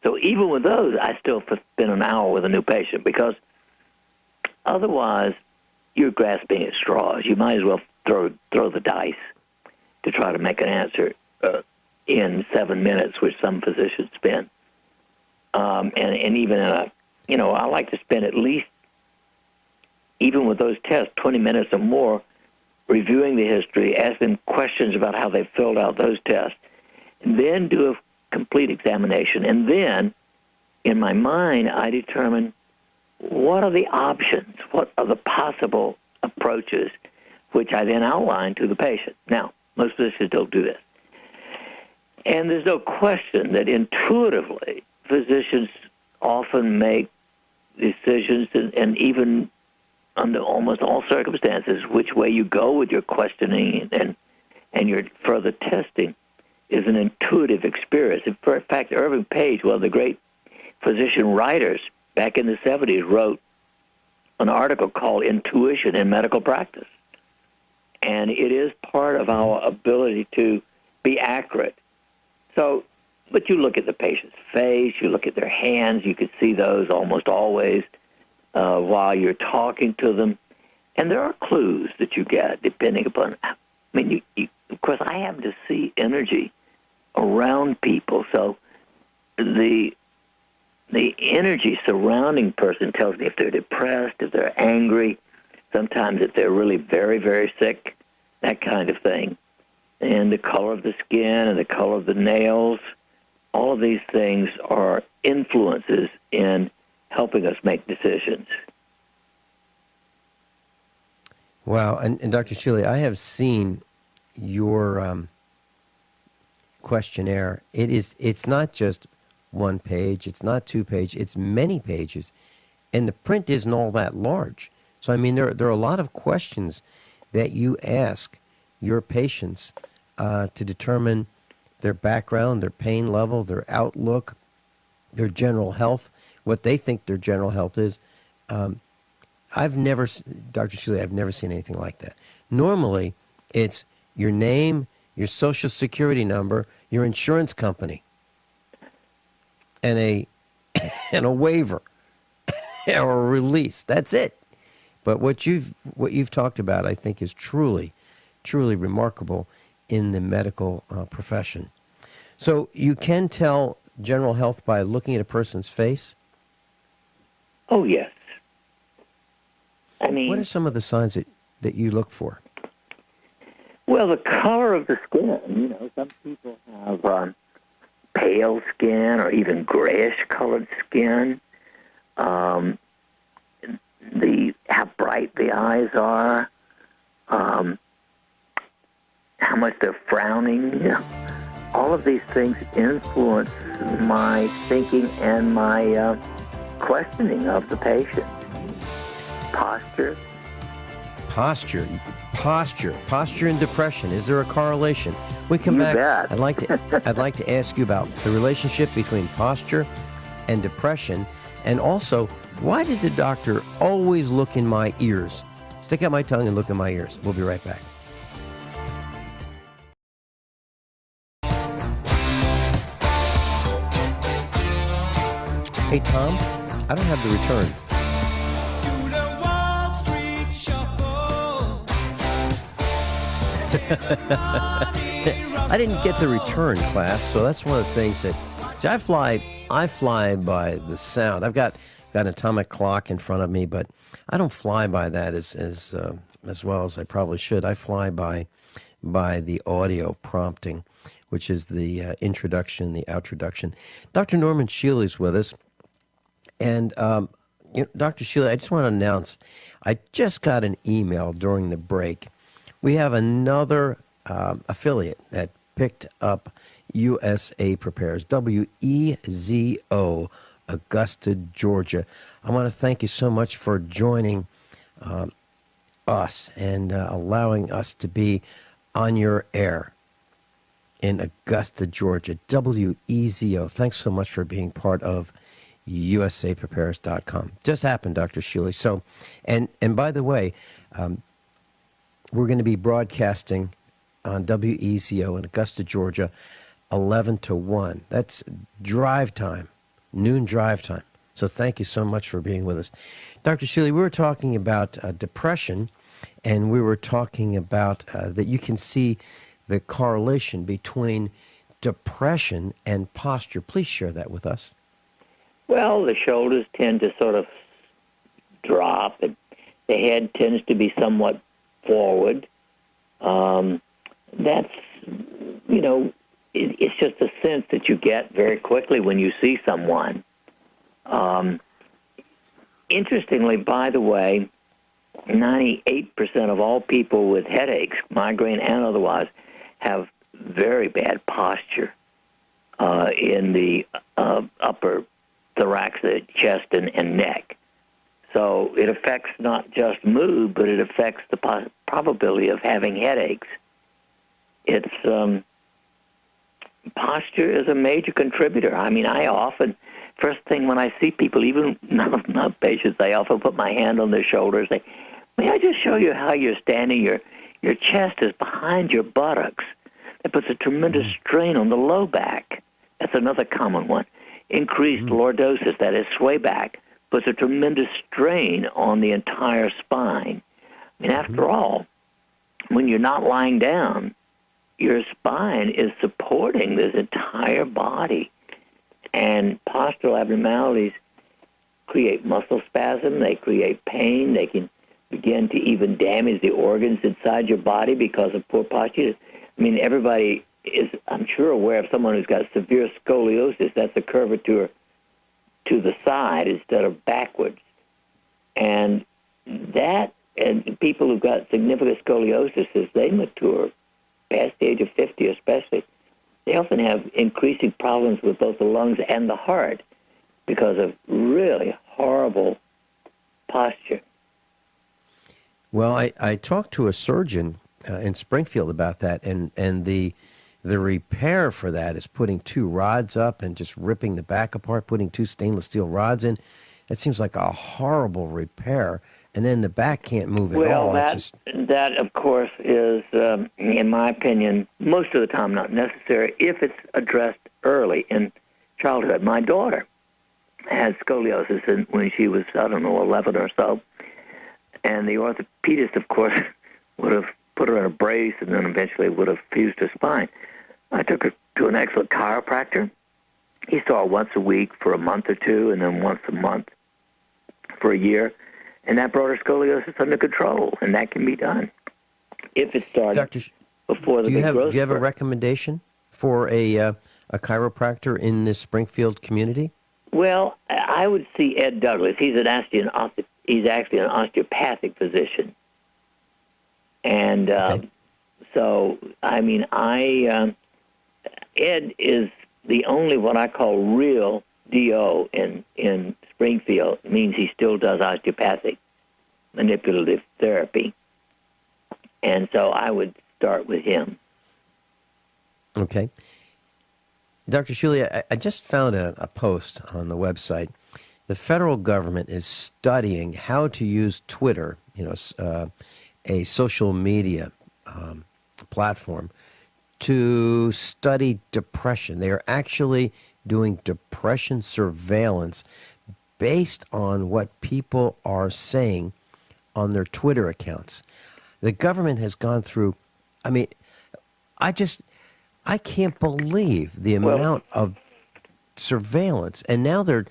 So even with those, I still spend an hour with a new patient because otherwise you're grasping at straws. You might as well throw the dice to try to make an answer in 7 minutes, which some physicians spend. And even in I like to spend at least, even with those tests, 20 minutes or more reviewing the history, ask them questions about how they filled out those tests, and then do a complete examination. And then, in my mind, I determine what are the options, what are the possible approaches, which I then outline to the patient. Now, most physicians don't do this. And there's no question that intuitively, physicians often make decisions and even under almost all circumstances, which way you go with your questioning and your further testing is an intuitive experience. In fact, Irving Page, one of the great physician writers back in the 70s, wrote an article called Intuition in Medical Practice. And it is part of our ability to be accurate. So, but you look at the patient's face, you look at their hands, you can see those almost always while you're talking to them. And there are clues that you get depending upon, of course, I happen to see energy around people. So the energy surrounding person tells me if they're depressed, if they're angry, sometimes if they're really very, very sick, that kind of thing. And the color of the skin and the color of the nails, all of these things are influences in helping us make decisions. Wow. And Dr. Shealy, I have seen your questionnaire. It's not just one page, it's not 2 pages, it's many pages, and the print isn't all that large. So, I mean, there are a lot of questions that you ask your patients to determine their background, their pain level, their outlook, their general health, what they think their general health is. Dr. Shealy, I've never seen anything like that. Normally, it's your name, your social security number, your insurance company, and a waiver or a release. That's it. But what you've talked about, I think, is truly, truly remarkable in the medical profession. So you can tell general health by looking at a person's face? Oh, yes. I mean, what are some of the signs that you look for? Well, the color of the skin. Some people have pale skin or even grayish-colored skin. How bright the eyes are. How much they're frowning. All of these things influence my thinking and my questioning of the patient. Posture and depression. Is there a correlation? We come back. Bet. I'd like to ask you about the relationship between posture and depression, and also why did the doctor always look in my ears? Stick out my tongue and look in my ears. We'll be right back. Hey, Tom, I don't have the return. I didn't get the return, class, so that's one of the things that... See, I fly by the sound. I've got an atomic clock in front of me, but I don't fly by that as well as I probably should. I fly by the audio prompting, which is the introduction, the outroduction. Dr. Norman Shealy is with us. And, Dr. Shealy, I just want to announce, I just got an email during the break. We have another affiliate that picked up USA Prepares, WEZO, Augusta, Georgia. I want to thank you so much for joining us and allowing us to be on your air in Augusta, Georgia. WEZO. Thanks so much for being part of USAPrepares.com. Just happened, Dr. Shealy. So, and by the way, we're going to be broadcasting on WEZO in Augusta, Georgia, 11 to 1. That's drive time, noon drive time. So thank you so much for being with us. Dr. Shealy, we were talking about depression, and we were talking about that you can see the correlation between depression and posture. Please share that with us. Well, the shoulders tend to sort of drop, and the head tends to be somewhat forward. That's, it's just a sense that you get very quickly when you see someone. Interestingly, by the way, 98% of all people with headaches, migraine and otherwise, have very bad posture in the upper thoracic, chest, and neck. So it affects not just mood, but it affects the probability of having headaches. It's posture is a major contributor. I mean, I often, first thing when I see people, even not patients, I often put my hand on their shoulders. Say, may I just show you how you're standing? Your chest is behind your buttocks. That puts a tremendous strain on the low back. That's another common one. Increased lordosis, that is sway back, puts a tremendous strain on the entire spine. I mean, after all, when you're not lying down, your spine is supporting this entire body. And postural abnormalities create muscle spasm, they create pain, they can begin to even damage the organs inside your body because of poor posture. I mean, everybody is, I'm sure, aware of someone who's got severe scoliosis. That's a curvature to the side instead of backwards. And people who've got significant scoliosis, as they mature, past the age of 50 especially, they often have increasing problems with both the lungs and the heart because of really horrible posture. Well, I talked to a surgeon in Springfield about that, and the repair for that is putting two rods up and just ripping the back apart, putting two stainless steel rods in. It seems like a horrible repair, and then the back can't move at all. Well, that, of course, is, in my opinion, most of the time not necessary if it's addressed early in childhood. My daughter had scoliosis when she was, 11 or so, and the orthopedist, of course, would have put her in a brace and then eventually would have fused her spine. I took her to an excellent chiropractor. He saw her once a week for a month or two and then once a month for a year, and that brought her scoliosis under control, and that can be done if it started before the big growth. Do you have a recommendation for a chiropractor in the Springfield community? Well, I would see Ed Douglas. He's actually an osteopathic physician. And so, I mean, Ed is the only what I call real DO in Springfield. It means he still does osteopathic manipulative therapy. And so I would start with him. Okay. Dr. Shealy, I just found a post on the website. The federal government is studying how to use Twitter, a social media platform, to study depression. They are actually doing depression surveillance based on what people are saying on their Twitter accounts. The government has gone through, I mean, I can't believe the amount of surveillance. And now they're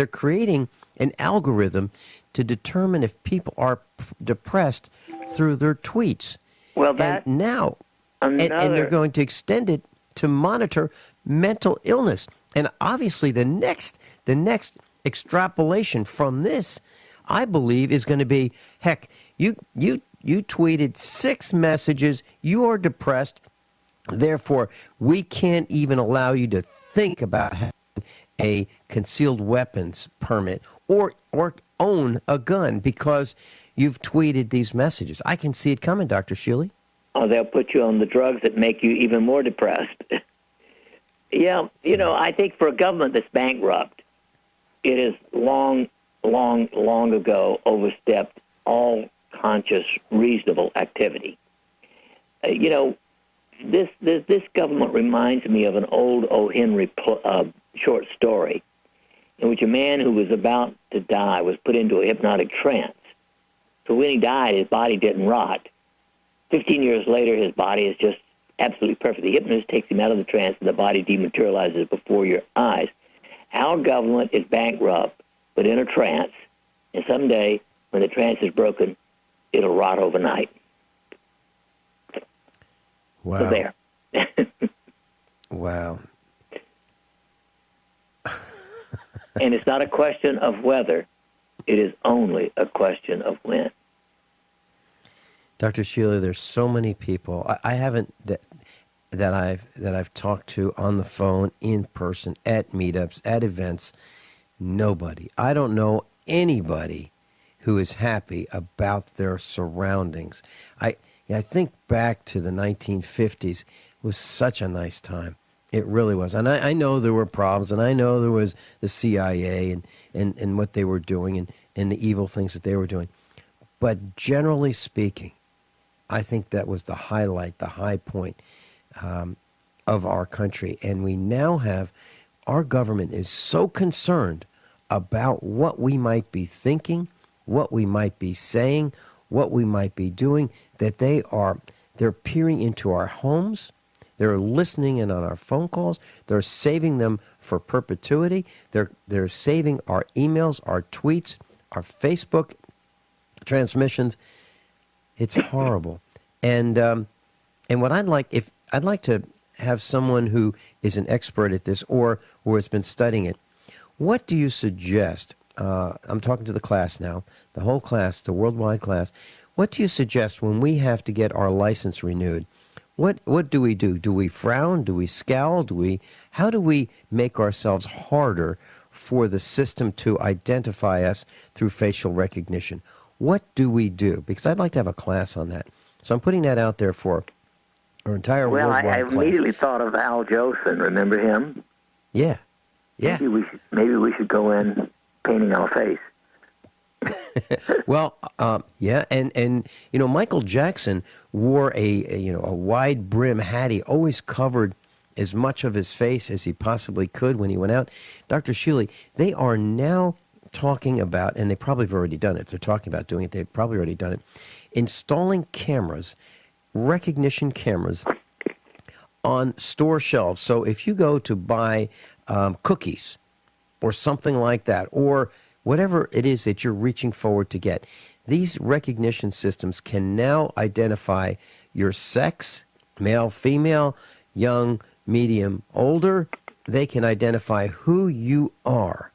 creating an algorithm to determine if people are depressed through their tweets. Well, and they're going to extend it to monitor mental illness. And obviously the next extrapolation from this, I believe, is going to be, heck, you tweeted 6 messages, you are depressed, therefore we can't even allow you to think about having a concealed weapons permit or own a gun because you've tweeted these messages. I can see it coming, Dr. Shealy. Oh, they'll put you on the drugs that make you even more depressed. Yeah, I think for a government that's bankrupt, it has long ago overstepped all conscious, reasonable activity. This government reminds me of an old O. Henry short story in which a man who was about to die was put into a hypnotic trance. So when he died, his body didn't rot. 15 years later, his body is just absolutely perfect. The hypnotist takes him out of the trance, and the body dematerializes before your eyes. Our government is bankrupt, but in a trance, and someday, when the trance is broken, it'll rot overnight. Wow. So there. Wow. And it's not a question of whether, it is only a question of when. Dr. Shealy, there's so many people I haven't that I've talked to on the phone, in person, at meetups, at events. Nobody. I don't know anybody who is happy about their surroundings. I think back to the 1950s. It was such a nice time. It really was. And I know there were problems, and I know there was the CIA and what they were doing and the evil things that they were doing. But generally speaking, I think that was the highlight, the high point of our country. And we now have, our government is so concerned about what we might be thinking, what we might be saying, what we might be doing, that they're peering into our homes. They're listening in on our phone calls. They're saving them for perpetuity. They're saving our emails, our tweets, our Facebook transmissions. It's horrible. And what I'd like to have someone who is an expert at this or who has been studying it. What do you suggest? I'm talking to the class now, the whole class, the worldwide class. What do you suggest when we have to get our license renewed? What do we do? Do we frown? Do we scowl? How do we make ourselves harder for the system to identify us through facial recognition? What do we do? Because I'd like to have a class on that. So I'm putting that out there for our entire worldwide class. Well, I immediately thought of Al Jolson. Remember him? Yeah. Maybe we should go in painting our face. Well, yeah, and Michael Jackson wore a wide brim hat. He always covered as much of his face as he possibly could when he went out. Dr. Shealy, they are now talking about, and they probably have already done it. If they're talking about doing it, they've probably already done it. Installing cameras, recognition cameras, on store shelves. So if you go to buy cookies or something like that, or whatever it is that you're reaching forward to get, these recognition systems can now identify your sex, male, female, young, medium, older. They can identify who you are,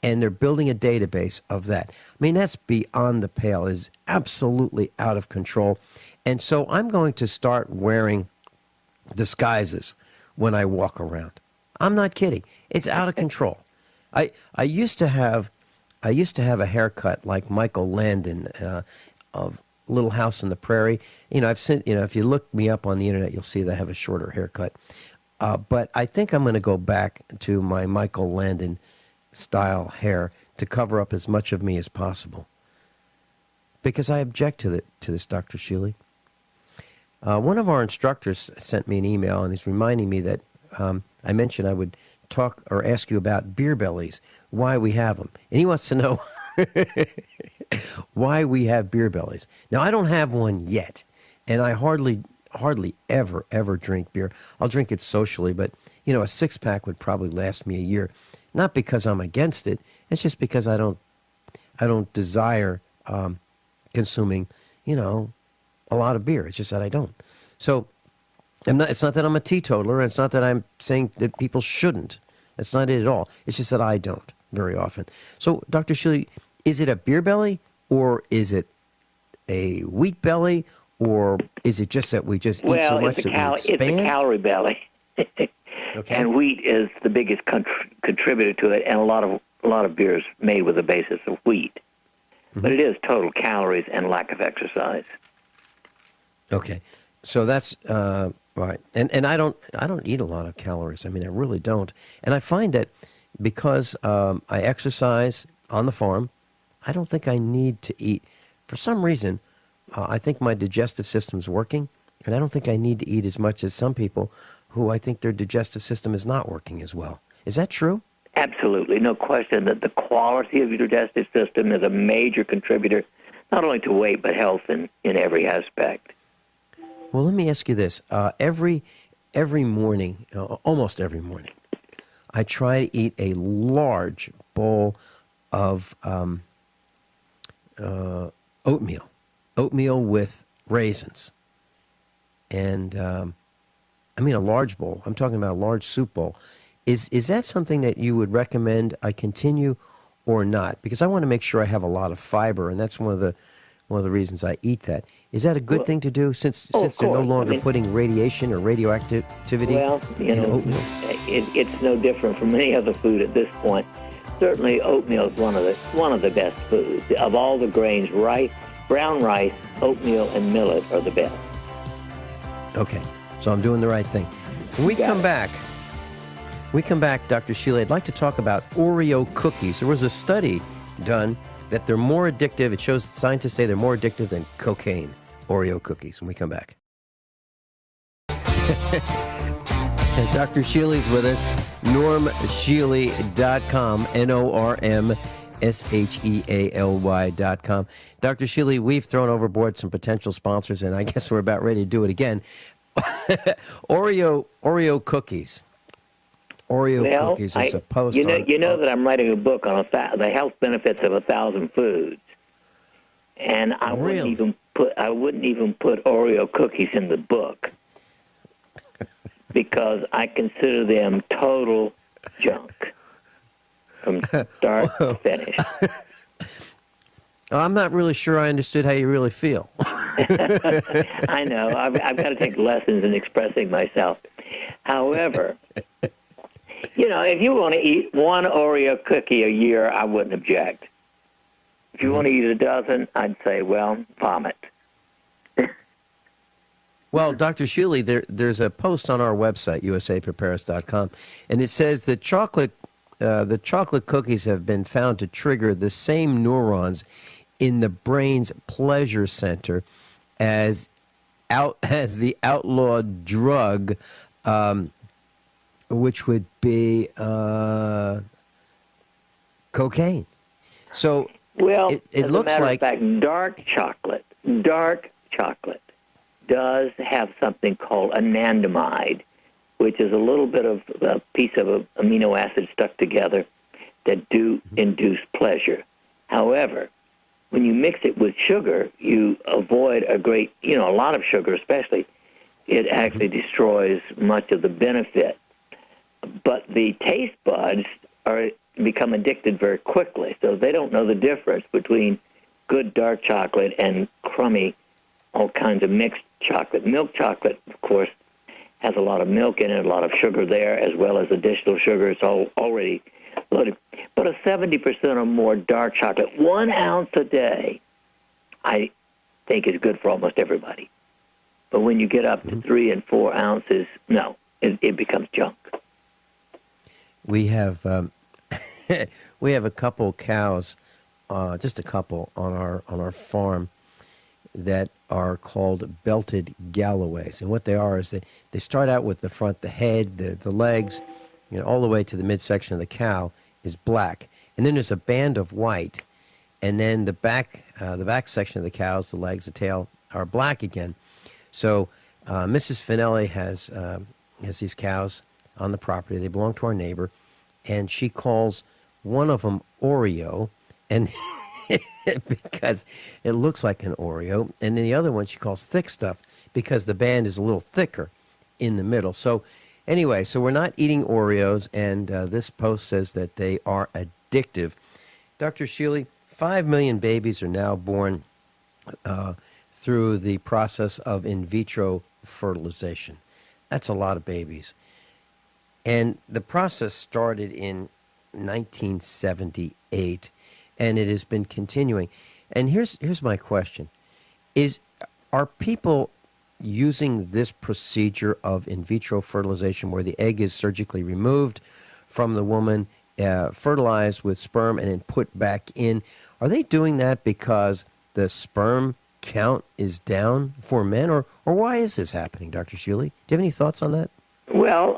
and they're building a database of that. I mean, that's beyond the pale, is absolutely out of control. And so I'm going to start wearing disguises when I walk around. I'm not kidding. It's out of control. I used to have a haircut like Michael Landon of Little House on the Prairie. I've seen, if you look me up on the internet, you'll see that I have a shorter haircut. But I think I'm going to go back to my Michael Landon style hair to cover up as much of me as possible. Because I object to this, Dr. Shealy. One of our instructors sent me an email, and he's reminding me that I mentioned I would talk or ask you about beer bellies, why we have them. And he wants to know why we have beer bellies. Now, I don't have one yet, and I hardly ever drink beer. I'll drink it socially, but, you know, a six-pack would probably last me a year. Not because I'm against it. It's just because I don't desire consuming, you know, a lot of beer. It's just that I don't. So it's not that I'm a teetotaler, and it's not that I'm saying that people shouldn't. That's not it at all. It's just that I don't very often. So, Dr. Shealy, is it a beer belly, or is it a wheat belly, or is it just that we just eat so much that we expand? It's a calorie belly. Okay. And wheat is the biggest contributor to it, and a lot of beers made with the basis of wheat. Mm-hmm. But it is total calories and lack of exercise. Okay, so that's right. And I don't eat a lot of calories. I mean, I really don't. And I find that because I exercise on the farm, I don't think I need to eat. For some reason, I think my digestive system's working, and I don't think I need to eat as much as some people who I think their digestive system is not working as well. Is that true? Absolutely. No question that the quality of your digestive system is a major contributor, not only to weight, but health in every aspect. Well, let me ask you this. Every morning, almost every morning, I try to eat a large bowl of oatmeal with raisins. And I mean a large bowl. I'm talking about a large soup bowl. Is that something that you would recommend I continue or not? Because I want to make sure I have a lot of fiber, and that's one of the reasons I eat that. Is that a good thing to do since they're no longer putting radiation or radioactivity in oatmeal? It's no different from any other food at this point. Certainly, oatmeal is one of the best foods of all the grains. Brown rice, oatmeal, and millet are the best. Okay, so I'm doing the right thing. When we come back, Dr. Shealy, I'd like to talk about Oreo cookies. There was a study done that they're more addictive. It shows scientists say they're more addictive than cocaine, Oreo cookies. When we come back. Dr. Shealy's with us, normshealy.com, NORMSHEALY.com. Dr. Shealy, we've thrown overboard some potential sponsors, and I guess we're about ready to do it again. Oreo cookies. Cookies are supposed to... You know that I'm writing a book on the health benefits of 1,000 foods, and I wouldn't even put Oreo cookies in the book because I consider them total junk from start to finish. I'm not really sure I understood how you really feel. I know. I've got to take lessons in expressing myself. However, you know, if you want to eat one Oreo cookie a year, I wouldn't object. If you want to eat a dozen, I'd say, well, vomit. Well, Dr. Shealy, there's a post on our website, usaprepares.com, and it says that chocolate cookies have been found to trigger the same neurons in the brain's pleasure center as the outlawed drug, which would be cocaine. So it looks like dark chocolate does have something called anandamide, which is a little bit of a piece of an amino acid stuck together that do induce pleasure. However, when you mix it with sugar, you avoid a lot of sugar especially. It actually destroys much of the benefit. But the taste buds become addicted very quickly, so they don't know the difference between good dark chocolate and crummy, all kinds of mixed chocolate. Milk chocolate, of course, has a lot of milk in it, a lot of sugar there, as well as additional sugar. It's all already loaded. But a 70% or more dark chocolate, 1 ounce a day, I think is good for almost everybody. But when you get up to 3 and 4 ounces, no, it becomes junk. We have a couple cows, just a couple on our farm that are called belted Galloways. And what they are is that they start out with the front, the head, the legs, all the way to the midsection of the cow is black. And then there's a band of white. And then the back section of the cows, the legs, the tail, are black again. So Mrs. Finelli has these cows on the property. They belong to our neighbor. And she calls one of them Oreo, and because it looks like an Oreo. And then the other one she calls Thick Stuff because the band is a little thicker in the middle. So anyway, so we're not eating Oreos, and this post says that they are addictive. Dr. Shealy, 5 million babies are now born through the process of in vitro fertilization. That's a lot of babies. And the process started in 1978, and it has been continuing. And here's my question. Are people using this procedure of in vitro fertilization where the egg is surgically removed from the woman, fertilized with sperm, and then put back in? Are they doing that because the sperm count is down for men, or why is this happening, Dr. Shealy? Do you have any thoughts on that? Well,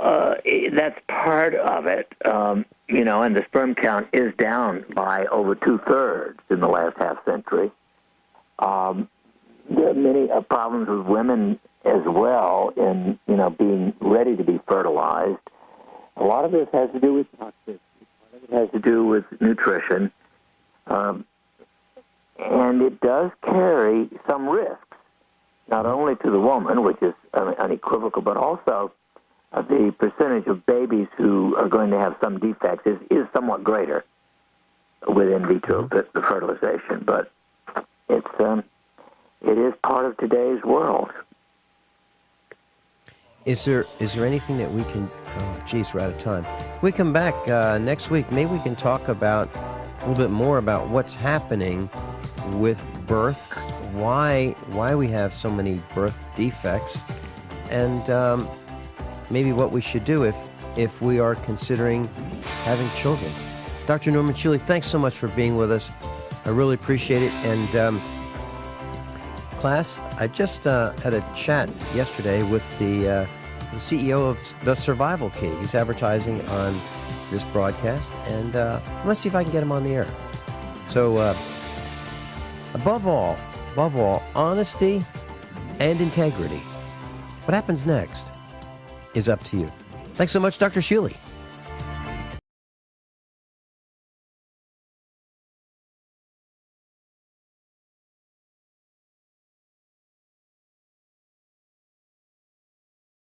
that's part of it, and the sperm count is down by over 2/3 in the last half century. There are many problems with women as well in, being ready to be fertilized. A lot of this has to do with toxicity. Part of it has to do with nutrition. And it does carry some risks, not only to the woman, which is unequivocal, but also the percentage of babies who are going to have some defects is somewhat greater with in vitro fertilization. But it is part of today's world. Is there anything that we can? Oh, geez, we're out of time. We come back next week. Maybe we can talk about a little bit more about what's happening with births, why we have so many birth defects, and maybe what we should do if we are considering having children. Dr. Norman Shealy, thanks so much for being with us. I really appreciate it. And class, I just had a chat yesterday with the CEO of The Survival Key. He's advertising on this broadcast, and let's see if I can get him on the air. So above all, honesty and integrity. What happens next is up to you. Thanks so much, Dr. Shealy.